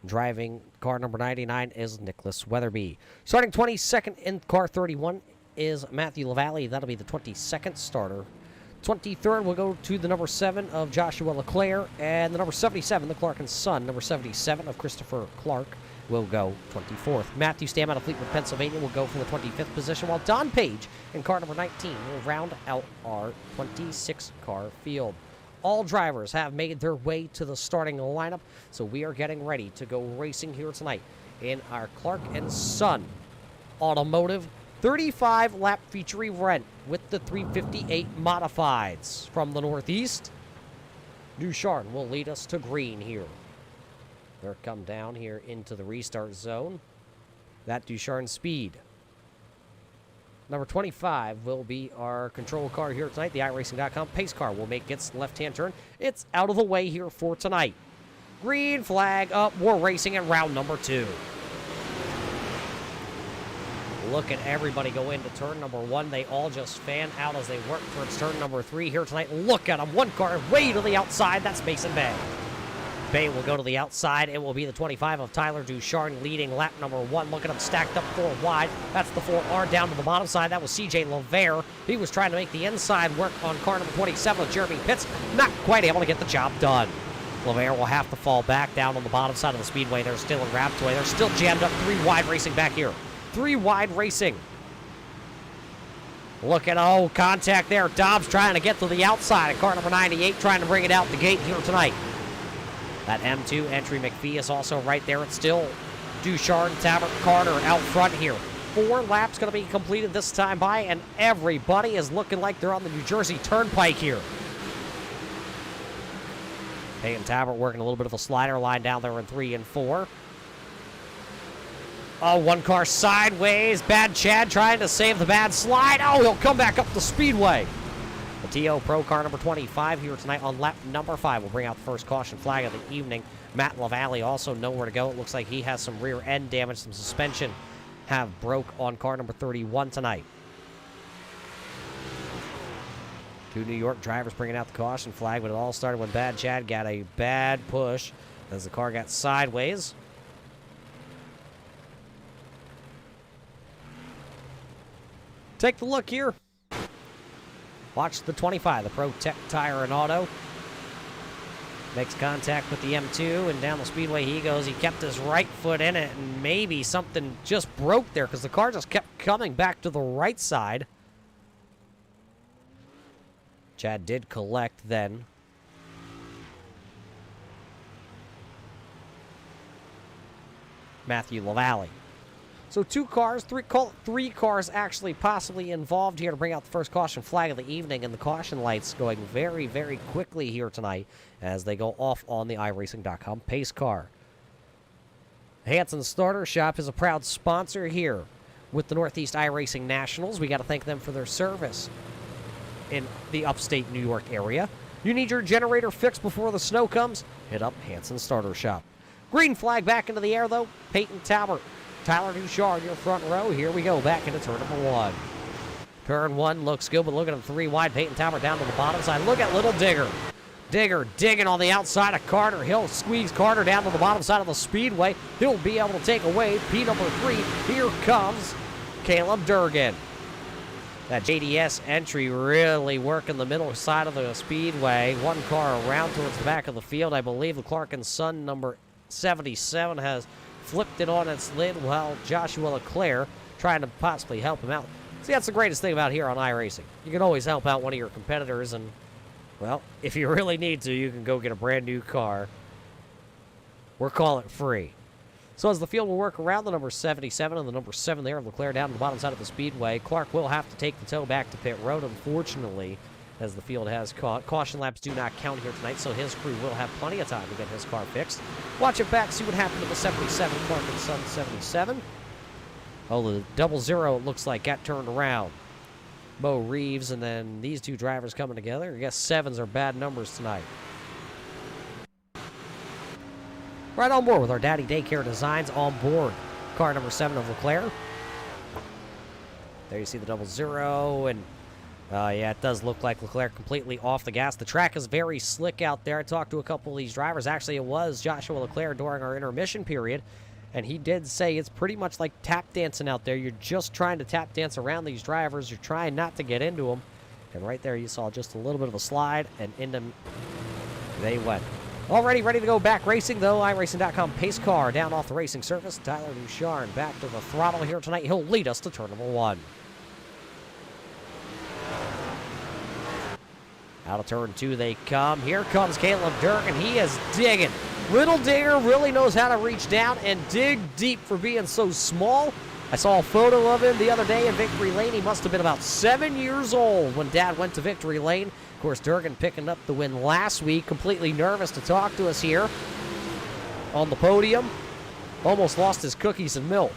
S2: Driving car number 99 is Nicholas Weatherby. Starting 22nd in car 31 is Matthew LaValle. That'll be the 22nd starter. 23rd will go to the number 7 of Joshua LeClaire, and the number 77, the Clark and Son, number 77 of Christopher Clark, will go 24th. Matthew Stam out of Fleetwood, Pennsylvania, will go from the 25th position, while Don Page in car number 19 will round out our 26-car field. All drivers have made their way to the starting lineup, so we are getting ready to go racing here tonight in our Clark and Son Automotive 35-lap feature event with the 358 modifieds. From the Northeast, Ducharme will lead us to green here. They'll come down here into the restart zone. That Ducharme speed. Number 25 will be our control car here tonight. The iRacing.com pace car will make its left-hand turn. It's out of the way here for tonight. Green flag up. We're racing in round number 2. Look at everybody go into turn number 1. They all just fan out as they work towards turn number 3 here tonight. Look at them. One car way to the outside. That's Mason Bay. Bay will go to the outside. It will be the 25 of Tyler Duchard leading lap number 1. Look at him stacked up 4 wide. That's the 4R down to the bottom side. That was CJ LeClaire. He was trying to make the inside work on car number 27 with Jeremy Pitts. Not quite able to get the job done. LeClaire will have to fall back down on the bottom side of the speedway. They're still in Raptor. They're still jammed up 3 wide racing back here. 3 wide racing. Look at, contact there. Dobbs trying to get to the outside. Car number 98 trying to bring it out the gate here tonight. That M2 entry, McPhee, is also right there. It's still Duchard and Talbot Carter out front here. 4 laps going to be completed this time by, and everybody is looking like they're on the New Jersey Turnpike here. Peyton Talbot working a little bit of a slider line down there in 3 and 4. Oh, one car sideways. Bad Chad trying to save the bad slide. Oh, he'll come back up the speedway. The TO Pro car number 25 here tonight on lap number 5 will bring out the first caution flag of the evening. Matt LaValle also nowhere to go. It looks like he has some rear end damage, some suspension have broke on car number 31 tonight. 2 New York drivers bringing out the caution flag, but it all started when Bad Chad got a bad push as the car got sideways. Take the look here. Watch the 25, the Pro Tech Tire and Auto. Makes contact with the M2, and down the speedway he goes. He kept his right foot in it, and maybe something just broke there because the car just kept coming back to the right side. Chad did collect then. Matthew LaValle. So 2 cars, three cars actually possibly involved here to bring out the first caution flag of the evening, and the caution lights going very, very quickly here tonight as they go off on the iRacing.com pace car. Hanson Starter Shop is a proud sponsor here with the Northeast iRacing Nationals. We got to thank them for their service in the upstate New York area. You need your generator fixed before the snow comes? Hit up Hanson Starter Shop. Green flag back into the air, though. Peyton Talbert, Tyler Duchard, your front row. Here we go, back into turn number 1. Turn 1 looks good, but look at him 3 wide. Peyton Talbert down to the bottom side. Look at little Digger. Digger digging on the outside of Carter. He'll squeeze Carter down to the bottom side of the speedway. He'll be able to take away P number 3. Here comes Caleb Durgan. That JDS entry really working the middle side of the speedway. One car around towards the back of the field. I believe LeClaire and Son number 77 has flipped it on its lid while Joshua LeClaire trying to possibly help him out. See, that's the greatest thing about here on iRacing. You can always help out one of your competitors, and, well, if you really need to, you can go get a brand new car. We're calling it free. So as the field will work around the number 77 and the number 7 there of LeClaire down to the bottom side of the speedway, Clark will have to take the tow back to pit road, unfortunately, as the field has caught. Caution laps do not count here tonight, so his crew will have plenty of time to get his car fixed. Watch it back, see what happened to the 77, Clark and Son 77. Oh, the 00, it looks like, got turned around. Mo Reeves, and then these 2 drivers coming together. I guess 7s are bad numbers tonight. Right on board with our Daddy Daycare Designs on board. Car number 7 of LeClaire. There you see the 00, and yeah, it does look like LeClaire completely off the gas. The track is very slick out there. I talked to a couple of these drivers. Actually, it was Joshua LeClaire during our intermission period, and he did say it's pretty much like tap dancing out there. You're just trying to tap dance around these drivers. You're trying not to get into them. And right there you saw just a little bit of a slide, and into they went. Already ready to go back racing, though. iRacing.com pace car down off the racing surface. Tyler Ducharme back to the throttle here tonight. He'll lead us to turn number 1. Out of turn 2 they come. Here comes Caleb Durgan. He is digging. Little Digger really knows how to reach down and dig deep for being so small. I saw a photo of him the other day in Victory Lane. He must have been about 7 years old when Dad went to Victory Lane. Of course, Durgan picking up the win last week. Completely nervous to talk to us here on the podium. Almost lost his cookies and milk.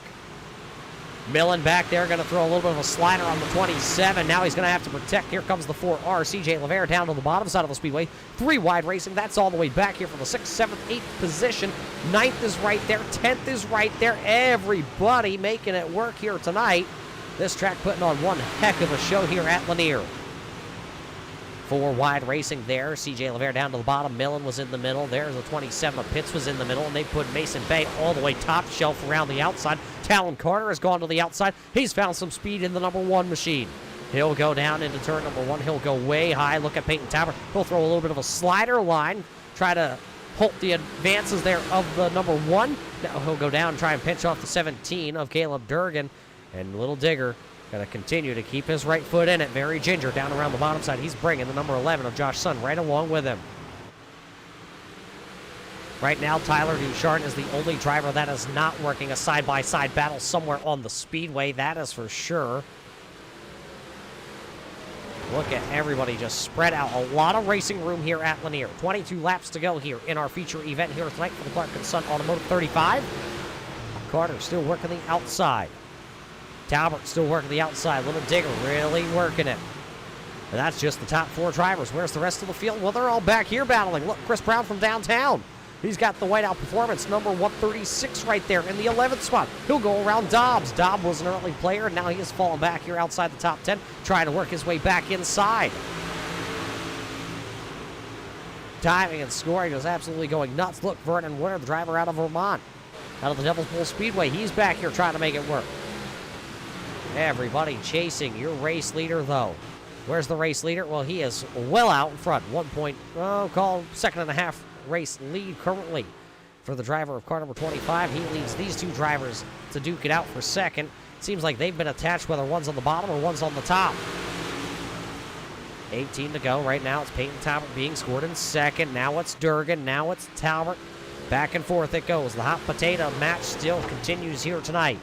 S2: Millen back there, going to throw a little bit of a slider on the 27. Now he's going to have to protect. Here comes the 4R. CJ LeVere down to the bottom side of the speedway. 3 wide racing. That's all the way back here for the 6th, 7th, 8th position. 9th is right there. 10th is right there. Everybody making it work here tonight. This track putting on one heck of a show here at Lanier. 4 wide racing there. CJ LeVere down to the bottom. Millen was in the middle. There's the 27 of Pitts was in the middle, and they put Mason Bay all the way top shelf around the outside. Talon Carter has gone to the outside. He's found some speed in the number 1 machine. He'll go down into turn number 1. He'll go way high. Look at Peyton Talbot. He'll throw a little bit of a slider line. Try to halt the advances there of the number 1. Now he'll go down and try and pinch off the 17 of Caleb Durgan. And Little Digger going to continue to keep his right foot in it. Very ginger down around the bottom side. He's bringing the number 11 of Josh Sun right along with him. Right now, Tyler Duchard is the only driver that is not working a side-by-side battle somewhere on the speedway. That is for sure. Look at everybody just spread out. A lot of racing room here at Lanier. 22 laps to go here in our feature event here tonight for the Clark & Son Automotive 35. Carter still working the outside. Talbot still working the outside. Little Digger really working it. And that's just the top 4 drivers. Where's the rest of the field? Well, they're all back here battling. Look, Chris Brown from downtown. He's got the whiteout performance, number 136 right there in the 11th spot. He'll go around Dobbs. Dobbs was an early player, and now he has fallen back here outside the top 10, trying to work his way back inside. Diving and scoring is absolutely going nuts. Look, Vernon Winter, the driver out of Vermont, out of the Devil's Bowl Speedway. He's back here trying to make it work. Everybody chasing your race leader, though. Where's the race leader? Well, he is well out in front. 1 point, call second and a half race lead currently for the driver of car number 25. He leaves these two drivers to duke it out for second. Seems like they've been attached, whether one's on the bottom or one's on the top. 18 to go. Right now, it's Peyton Talbot being scored in second. Now it's Durgan. Now it's Talbot. Back and forth it goes. The hot potato match still continues here tonight.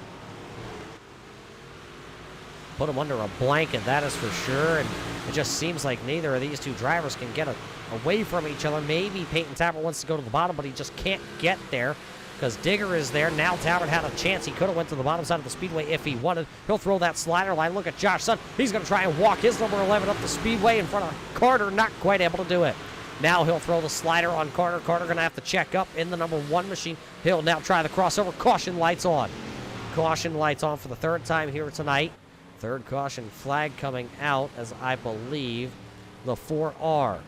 S2: Put them under a blanket, that is for sure. And it just seems like neither of these two drivers can get away from each other. Maybe Peyton Talbot wants to go to the bottom, but he just can't get there because Digger is there. Now Talbot had a chance. He could have went to the bottom side of the speedway if he wanted. He'll throw that slider line. Look at Josh Son. He's going to try and walk his number 11 up the speedway in front of Carter. Not quite able to do it. Now he'll throw the slider on Carter. Carter going to have to check up in the number 1 machine. He'll now try the crossover. Caution lights on. Caution lights on for the third time here tonight. Third caution flag coming out as I believe the 4R.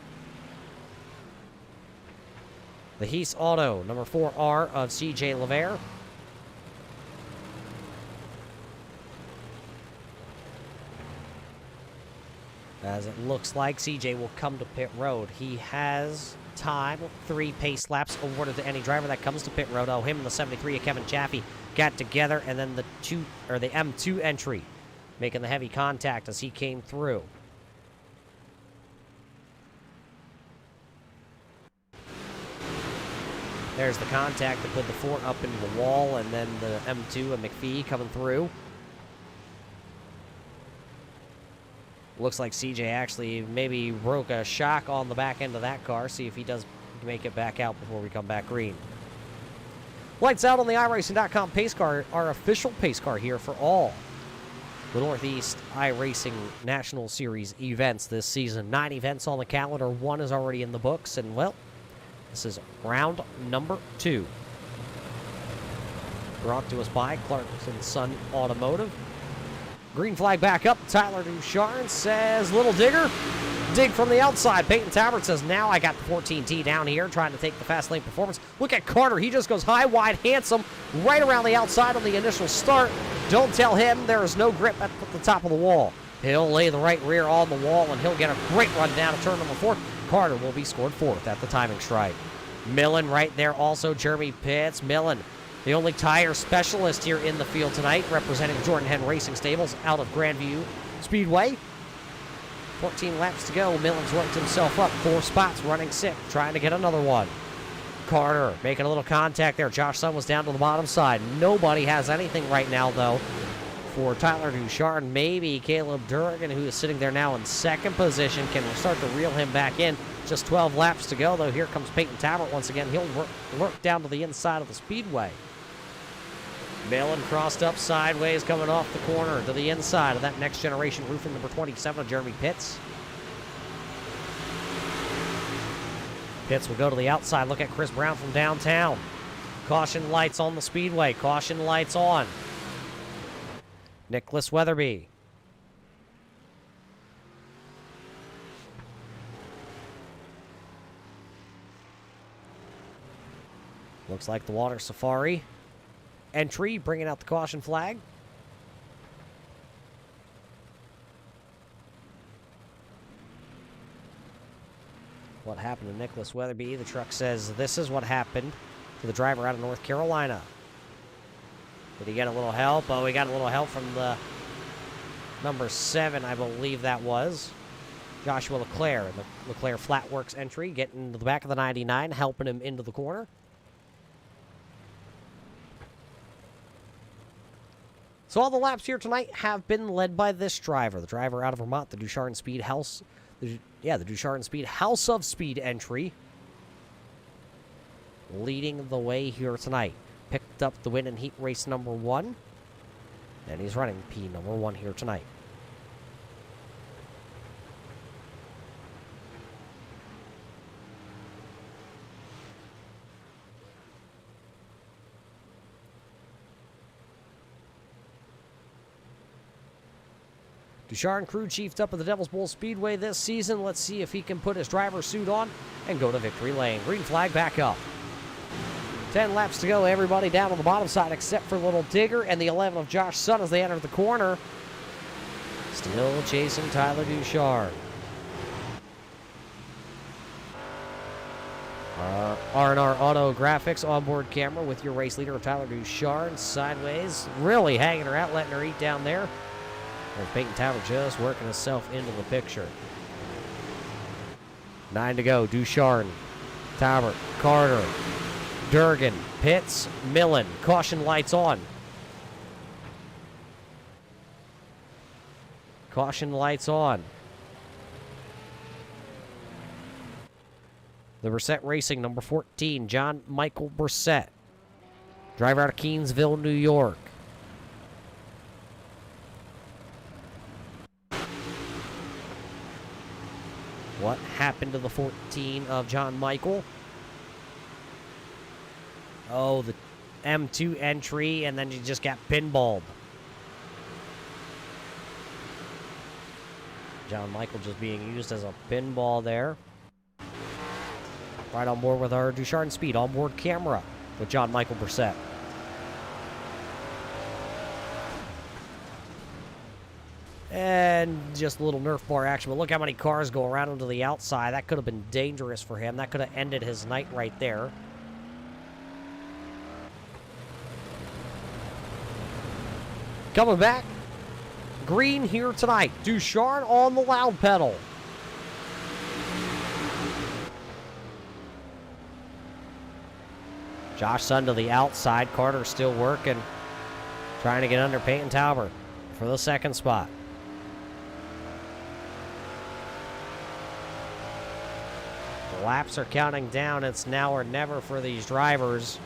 S2: The Heath Auto, number 4R of CJ LeClaire. As it looks like CJ will come to pit road. He has time, 3 pace laps awarded to any driver that comes to pit road. Oh, him and the 73 of Kevin Chaffee got together, and then the M2 entry making the heavy contact as he came through. There's the contact that put the 4 up into the wall, and then the M2 and McPhee coming through. Looks like CJ actually maybe broke a shock on the back end of that car. See if he does make it back out before we come back green. Lights out on the iRacing.com pace car, our official pace car here for all the Northeast iRacing National Series events this season. 9 events on the calendar. 1 is already in the books, and well, this is round number 2. Brought to us by Clarkson Son Automotive. Green flag back up. Tyler Duchard says, little digger. Dig from the outside. Peyton Talbot says, now I got the 14T down here, trying to take the fast lane performance. Look at Carter. He just goes high, wide, handsome, right around the outside on the initial start. Don't tell him there is no grip at the top of the wall. He'll lay the right rear on the wall, and he'll get a great run down to turn number 4. Carter will be scored 4th at the timing stripe. Millen right there also. Jeremy Pitts. Millen, the only tire specialist here in the field tonight, representing Jordan Henn Racing Stables out of Grandview Speedway. 14 laps to go. Millen's worked himself up 4 spots, running 6, trying to get another one. Carter making a little contact there. Josh Son was down to the bottom side. Nobody has anything right now, though, for Tyler Duchard. Maybe Caleb Durgan, who is sitting there now in second position, can start to reel him back in. Just 12 laps to go, though. Here comes Peyton Talbot once again. He'll work down to the inside of the speedway. Millen crossed up sideways, coming off the corner to the inside of that next generation roofing number 27 of Jeremy Pitts. Pitts will go to the outside. Look at Chris Brown from downtown. Caution lights on the speedway. Caution lights on. Nicholas Weatherby. Looks like the Water Safari entry, bringing out the caution flag. What happened to Nicholas Weatherby? The truck says this is what happened to the driver out of North Carolina. Did he get a little help? Oh, he got a little help from the number 7, I believe that was. Joshua LeClaire, the LeClaire Flatworx entry, getting into the back of the 99, helping him into the corner. So all the laps here tonight have been led by this driver, the driver out of Vermont, the Ducharme Speed House. The Ducharme Speed House of Speed entry, leading the way here tonight. Picked up the win in heat race number 1, and he's running P number 1 here tonight. Ducharme crew chiefed up at the Devil's Bowl Speedway this season. Let's see if he can put his driver's suit on and go to victory lane. Green flag back up. 10 laps to go. Everybody down on the bottom side except for Little Digger and the 11 of Josh Son as they enter the corner. Still chasing Tyler Duchard. R&R Auto Graphics onboard camera with your race leader, Tyler Duchard, sideways, really hanging her out, letting her eat down there. And Peyton Tower just working himself into the picture. 9 to go. Ducharme, Talbot, Carter, Durgan, Pitts, Millen. Caution lights on. Caution lights on. The Brissett Racing, number 14, John Michael Brissett. Driver out of Keensville, New York. What happened to the 14 of John Michael? Oh, the M2 entry, and then you just got pinballed. John Michael just being used as a pinball there. Right on board with our Ducharme Speed onboard camera with John Michael Brissett. And just a little Nerf bar action, but look how many cars go around him to the outside. That could have been dangerous for him. That could have ended his night right there. Coming back, green here tonight. Ducharme on the loud pedal. Josh Sun to the outside. Carter still working. Trying to get under Peyton Talbot for the second spot. The laps are counting down. It's now or never for these drivers.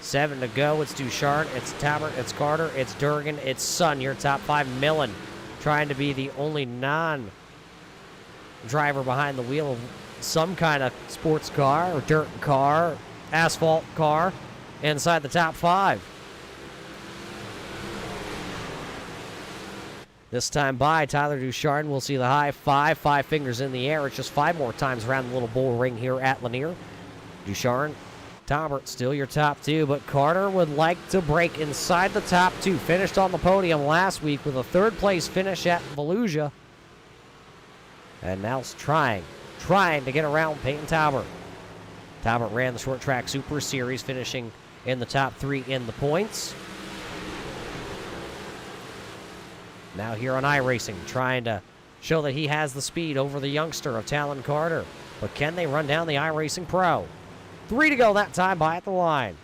S2: 7 to go. It's Duchard. It's Talbot. It's Carter. It's Durgan. It's Sun. Your top 5. Millen trying to be the only non-driver behind the wheel of some kind of sports car or dirt car, asphalt car, inside the top 5. This time by Tyler Ducharme, we'll see the high 5, 5 fingers in the air. It's just 5 more times around the little bull ring here at Lanier. Ducharme, Talbot, still your top 2, but Carter would like to break inside the top 2. Finished on the podium last week with a 3rd place finish at Volusia. And now it's trying to get around Peyton Talbot. Talbot ran the Short Track Super Series, finishing in the top 3 in the points. Now here on iRacing, trying to show that he has the speed over the youngster of Talon Carter. But can they run down the iRacing Pro? 3 to go that time by at the line.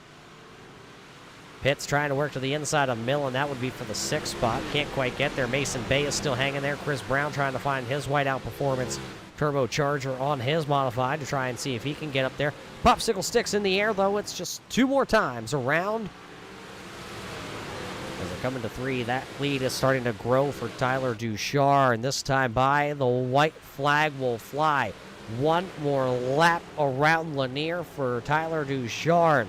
S2: Pitts trying to work to the inside of Millen. That would be for the 6th spot. Can't quite get there. Mason Bay is still hanging there. Chris Brown trying to find his whiteout performance turbocharger on his modified to try and see if he can get up there. Popsicle sticks in the air, though. It's just 2 more times around. As they're coming to 3, that lead is starting to grow for Tyler Duchard. And this time by, the white flag will fly. 1 more lap around Lanier for Tyler Duchard.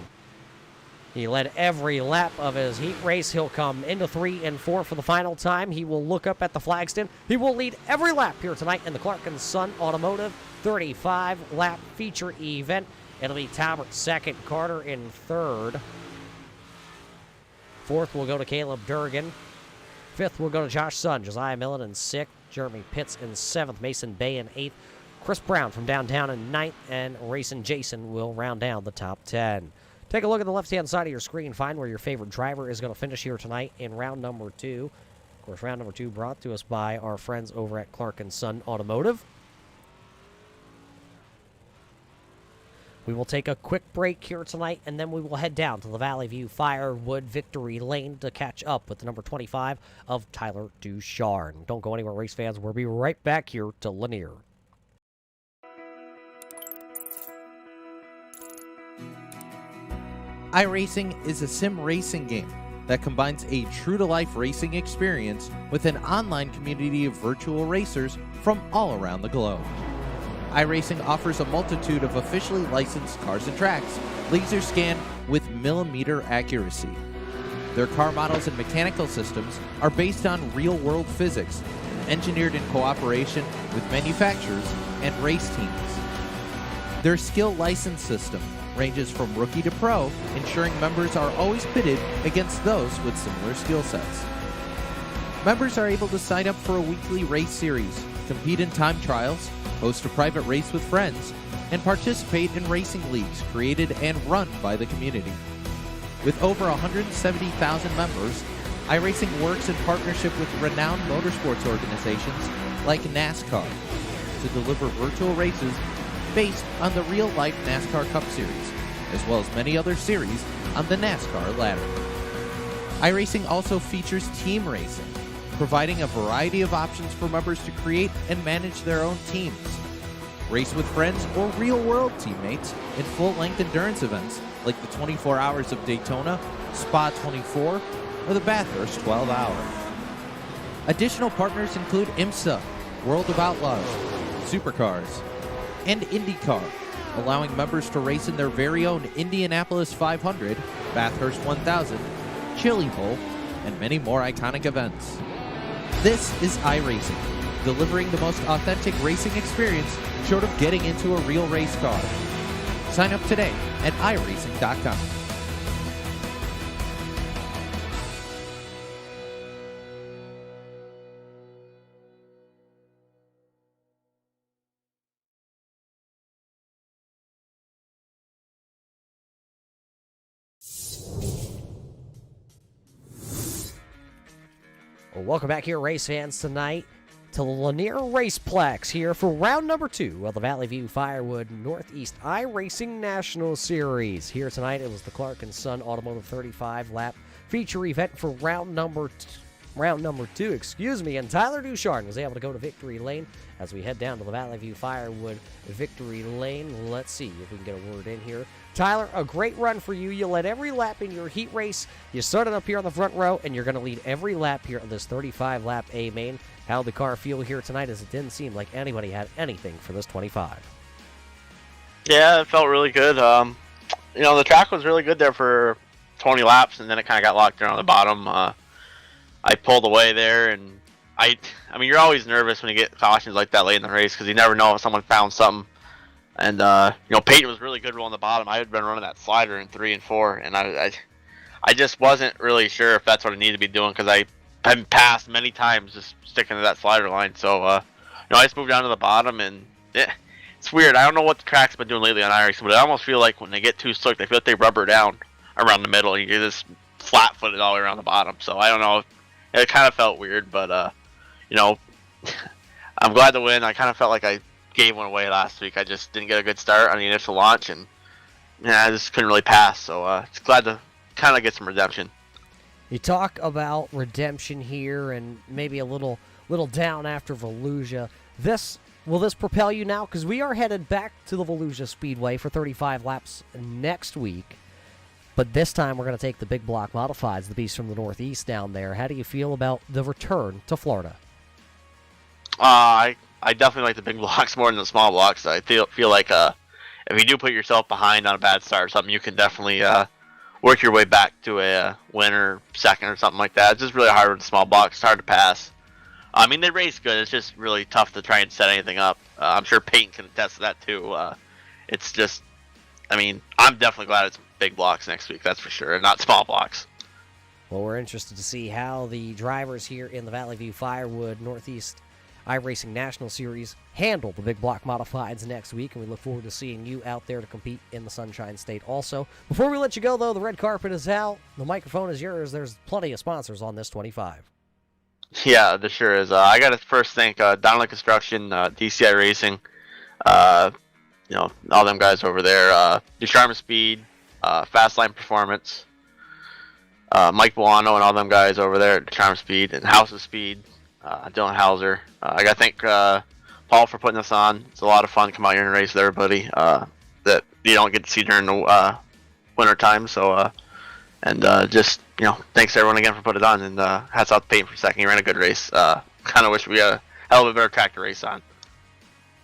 S2: He led every lap of his heat race. He'll come into 3 and 4 for the final time. He will look up at the flag stand. He will lead every lap here tonight in the Clark & Son Automotive 35-lap feature event. It'll be Talbot 2nd, Carter in 3rd. 4th will go to Caleb Durgan. 5th will go to Josh Sun. Josiah Millen in 6th. Jeremy Pitts in 7th. Mason Bay in 8th. Chris Brown from downtown in 9th. And Racing Jason will round down the top 10. Take a look at the left-hand side of your screen. Find where your favorite driver is going to finish here tonight in round number 2. Of course, round number 2 brought to us by our friends over at Clark & Son Automotive. We will take a quick break here tonight, and then we will head down to the Valley View Firewood Victory Lane to catch up with the number 25 of Tyler Duchard. Don't go anywhere, race fans. We'll be right back here to Lanier.
S1: iRacing is a sim racing game that combines a true-to-life racing experience with an online community of virtual racers from all around the globe. iRacing offers a multitude of officially licensed cars and tracks, laser scanned with millimeter accuracy. Their car models and mechanical systems are based on real-world physics, engineered in cooperation with manufacturers and race teams. Their skill license system ranges from rookie to pro, ensuring members are always pitted against those with similar skill sets. Members are able to sign up for a weekly race series, compete in time trials, host a private race with friends, and participate in racing leagues created and run by the community. With over 170,000 members, iRacing works in partnership with renowned motorsports organizations like NASCAR to deliver virtual races based on the real-life NASCAR Cup Series, as well as many other series on the NASCAR ladder. iRacing also features team racing, providing a variety of options for members to create and manage their own teams. Race with friends or real-world teammates in full-length endurance events like the 24 Hours of Daytona, Spa 24, or the Bathurst 12 Hour. Additional partners include IMSA, World of Outlaws, Supercars, and IndyCar, allowing members to race in their very own Indianapolis 500, Bathurst 1000, Chili Bowl, and many more iconic events. This is iRacing, delivering the most authentic racing experience short of getting into a real race car. Sign up today at iRacing.com.
S2: Well, welcome back here, race fans, tonight to the Lanier Raceplex here for round number 2 of the Valley View Firewood Northeast iRacing National Series. Here tonight, it was the Clark and Son Automotive 35-lap feature event for round number 2, and Tyler Duchard was able to go to victory lane as we head down to the Valley View Firewood victory lane. Let's see if we can get a word in here. Tyler, a great run for you. You led every lap in your heat race. You started up here on the front row, and you're going to lead every lap here on this 35-lap A main. How did the car feel here tonight, as it didn't seem like anybody had anything for this 25?
S4: Yeah, it felt really good. The track was really good there for 20 laps, and then it kind of got locked down on the bottom. I pulled away there, and I mean, you're always nervous when you get cautions like that late in the race because you never know if someone found something. And Peyton was really good rolling the bottom. I had been running that slider in 3 and 4, and I just wasn't really sure if that's what I needed to be doing because I've been passed many times just sticking to that slider line. So I just moved down to the bottom, and it's weird. I don't know what the track's been doing lately on iRacing, but I almost feel like when they get too slick, they feel like they rubber down around the middle, and you get this flat-footed all the way around the bottom. So I don't know. It kind of felt weird, but I'm glad to win. I kind of felt like I gave one away last week. I just didn't get a good start on the initial launch, and I just couldn't really pass. So it's glad to kind of get some redemption.
S2: You talk about redemption here, and maybe a little down after Volusia. Will this propel you now? Because we are headed back to the Volusia Speedway for 35 laps next week. But this time we're going to take the big block modifieds, the beast from the Northeast down there. How do you feel about the return to Florida?
S4: I definitely like the big blocks more than the small blocks. I feel like if you do put yourself behind on a bad start or something, you can definitely work your way back to a win or second or something like that. It's just really hard with the small blocks. It's hard to pass. I mean, they race good. It's just really tough to try and set anything up. I'm sure Peyton can attest to that too. It's just, I'm definitely glad it's big blocks next week, that's for sure, and not small blocks.
S2: Well, we're interested to see how the drivers here in the Valley View Firewood Northeast iRacing National Series handle the big block modifieds next week, and we look forward to seeing you out there to compete in the Sunshine State also. Before we let you go, though, the red carpet is out. The microphone is yours. There's plenty of sponsors on this 25.
S4: Yeah, there sure is. I got to first thank Donnelly Construction, DCI Racing, all them guys over there, Ducharme Speed, Fastline Performance, Mike Buono and all them guys over there at Ducharme Speed and House of Speed, Dylan Hauser. I got to thank Paul for putting this on. It's a lot of fun to come out here and race with everybody that you don't get to see during the winter time. So, thanks everyone again for putting it on, and hats off to Peyton for a second. He ran a good race. Kind of wish we had a hell of a better track to race on.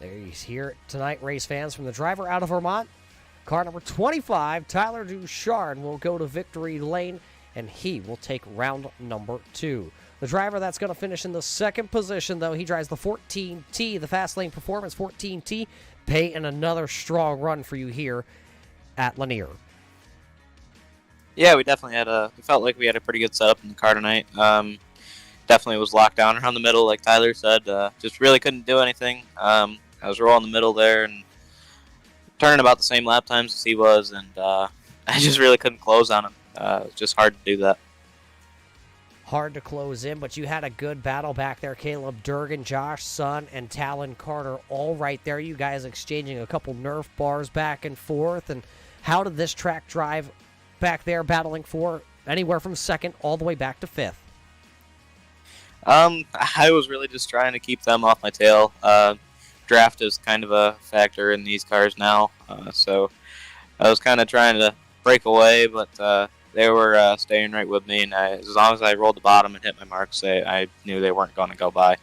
S2: There he's here tonight, race fans, from the driver out of Vermont. Car number 25, Tyler Duchard, will go to victory lane, and he will take round number 2. The driver that's going to finish in the second position, though, he drives the 14T, the Fast Lane Performance 14T. Peyton, another strong run for you here at Lanier.
S5: Yeah, we definitely we felt like we had a pretty good setup in the car tonight. definitely was locked down around the middle, like Tyler said. Just really couldn't do anything. I was rolling the middle there and turning about the same lap times as he was, and I just really couldn't close on him. It was just hard to do that.
S2: Hard to close in, but you had a good battle back there. Caleb Durgan, Josh Son, and Talon Carter all right there. You guys exchanging a couple Nerf bars back and forth. And how did this track drive back there, battling for anywhere from second all the way back to fifth?
S5: I was really just trying to keep them off my tail. Draft is kind of a factor in these cars now, so I was kind of trying to break away, but they were staying right with me, and as long as I rolled the bottom and hit my marks, I knew they weren't going to go by.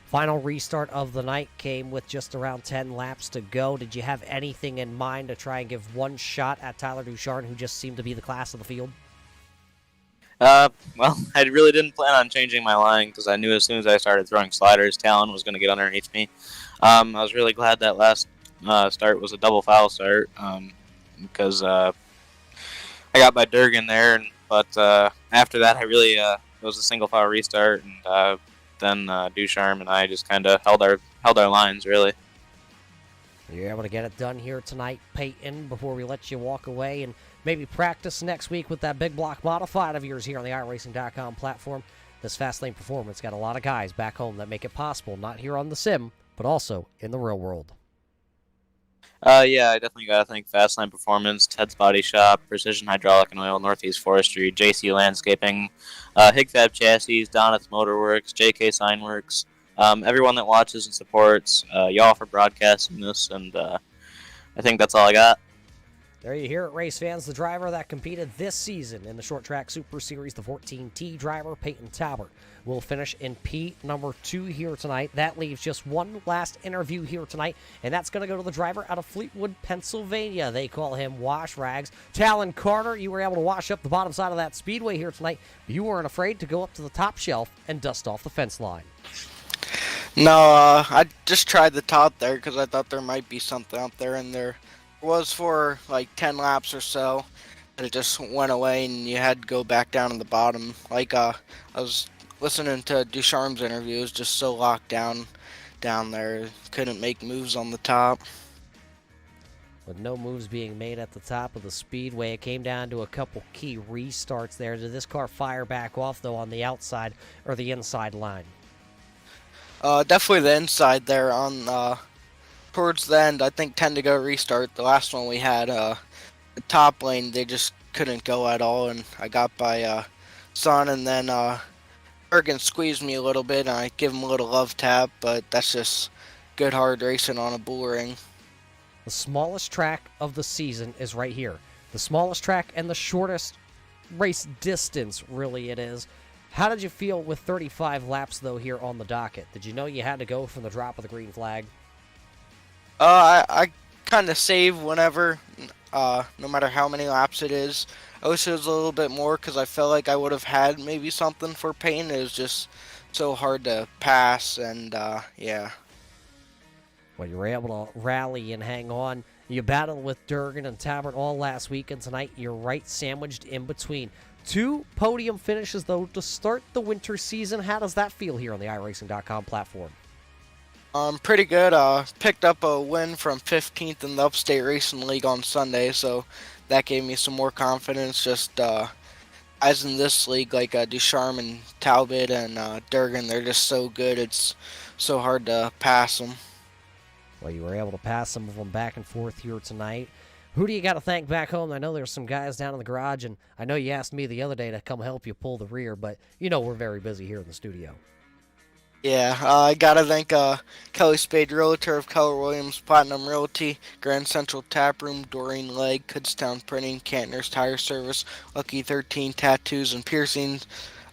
S2: Final restart of the night came with just around 10 laps to go. Did you have anything in mind to try and give one shot at Tyler Duchard, who just seemed to be the class of the field?
S5: Well, I really didn't plan on changing my line because I knew as soon as I started throwing sliders, Talon was going to get underneath me. I was really glad that last start was a double foul start because I got by Durgan there, but after that, I really it was a single foul restart, and then Ducharme and I just kind of held our lines really.
S2: You're able to get it done here tonight, Peyton, before we let you walk away and maybe practice next week with that big block modified of yours here on the iRacing.com platform. This fast lane performance got a lot of guys back home that make it possible, not here on the sim, but also in the real world.
S5: Yeah, I definitely got to thank Fastline Performance, Ted's Body Shop, Precision Hydraulic and Oil, Northeast Forestry, JC Landscaping, Higfab Chassis, Donna's Motorworks, JK Signworks, everyone that watches and supports, y'all for broadcasting this, and I think that's all I got.
S2: There you hear it, race fans. The driver that competed this season in the Short Track Super Series, the 14T driver, Peyton Talbert, will finish in P number 2 here tonight. That leaves just one last interview here tonight, and that's going to go to the driver out of Fleetwood, Pennsylvania. They call him Wash Rags. Talon Carter, you were able to wash up the bottom side of that speedway here tonight. You weren't afraid to go up to the top shelf and dust off the fence line.
S6: No, I just tried the top there because I thought there might be something out there, and there was for like 10 laps or so, and it just went away, and you had to go back down to the bottom. Like I was listening to Ducharme's interview, it was just so locked down there, couldn't make moves on the top.
S2: With no moves being made at the top of the speedway, it came down to a couple key restarts there. Did this car fire back off, though, on the outside or the inside line?
S6: Definitely the inside there on towards the end. I think 10 to go restart. The last one we had, the top lane, they just couldn't go at all, and I got by Son, and then Bergen squeezed me a little bit, and I give him a little love tap, but that's just good hard racing on a bull ring.
S2: The smallest track of the season is right here. The smallest track and the shortest race distance, really, it is. How did you feel with 35 laps, though, here on the docket? Did you know you had to go from the drop of the green flag?
S6: I kind of save whenever, no matter how many laps it is. I wish it was a little bit more because I felt like I would have had maybe something for Payne. It was just so hard to pass, and yeah.
S2: Well, you were able to rally and hang on. You battled with Durgan and Talbert all last week, and tonight you're right sandwiched in between. 2 podium finishes, though, to start the winter season. How does that feel here on the iRacing.com platform?
S6: Pretty good. Picked up a win from 15th in the Upstate Racing League on Sunday, so that gave me some more confidence. Just as in this league, like Ducharme and Talbot and Durgan, they're just so good. It's so hard to pass them.
S2: Well, you were able to pass some of them back and forth here tonight. Who do you got to thank back home? I know there's some guys down in the garage, and I know you asked me the other day to come help you pull the rear, but you know we're very busy here in the studio.
S6: Yeah, I gotta thank Kelly Spade, Realtor of Keller Williams, Platinum Realty, Grand Central Tap Room, Doreen Legg, Kutztown Printing, Cantner's Tire Service, Lucky 13 Tattoos and Piercings,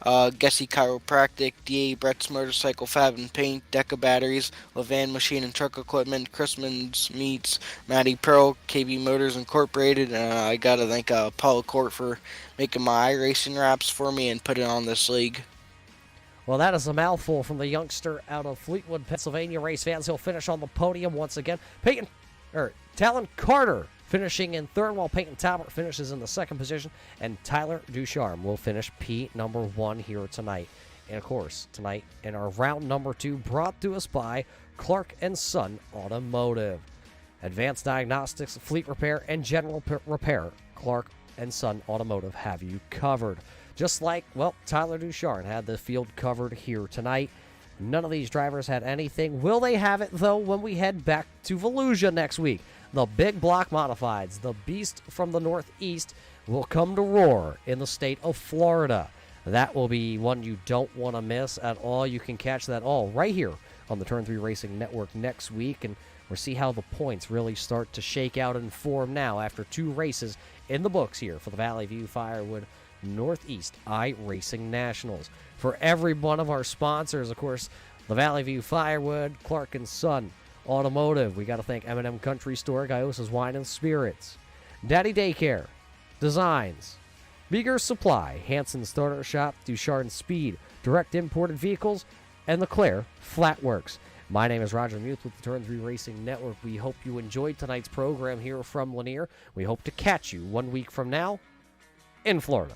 S6: Gessie Chiropractic, DA Brett's Motorcycle Fab and Paint, Deca Batteries, Levan Machine and Truck Equipment, Christman's Meats, Matty Pearl, KB Motors Incorporated, and I gotta thank Paula Court for making my iRacing wraps for me and putting on this league.
S2: Well, that is a mouthful from the youngster out of Fleetwood, Pennsylvania. Race fans, he'll finish on the podium once again. Talon Carter finishing in third, while Peyton Talbot finishes in the second position, and Tyler Ducharme will finish P number 1 here tonight. And of course, tonight in our round number 2, brought to us by Clark and Son Automotive. Advanced diagnostics, fleet repair, and general repair. Clark and Son Automotive have you covered. Just like, well, Tyler Duchard had the field covered here tonight. None of these drivers had anything. Will they have it, though, when we head back to Volusia next week? The big block modifieds, the beast from the Northeast, will come to roar in the state of Florida. That will be one you don't want to miss at all. You can catch that all right here on the Turn 3 Racing Network next week, and we'll see how the points really start to shake out and form now after 2 races in the books here for the Valley View Firewood Northeast iRacing Nationals. For every one of our sponsors, of course, the Valley View Firewood, Clark and Son Automotive. We got to thank M&M Country Store, Gioiosa's Wine and Spirits, Daddy Daycare, Designs, Begor Supply, Hanson Starter Shop, Duchard Speed, Direct Imported Vehicles, and LeClaire Flatworx. My name is Roger Muth with the Turn 3 Racing Network. We hope you enjoyed tonight's program here from Lanier. We hope to catch you 1 week from now in Florida.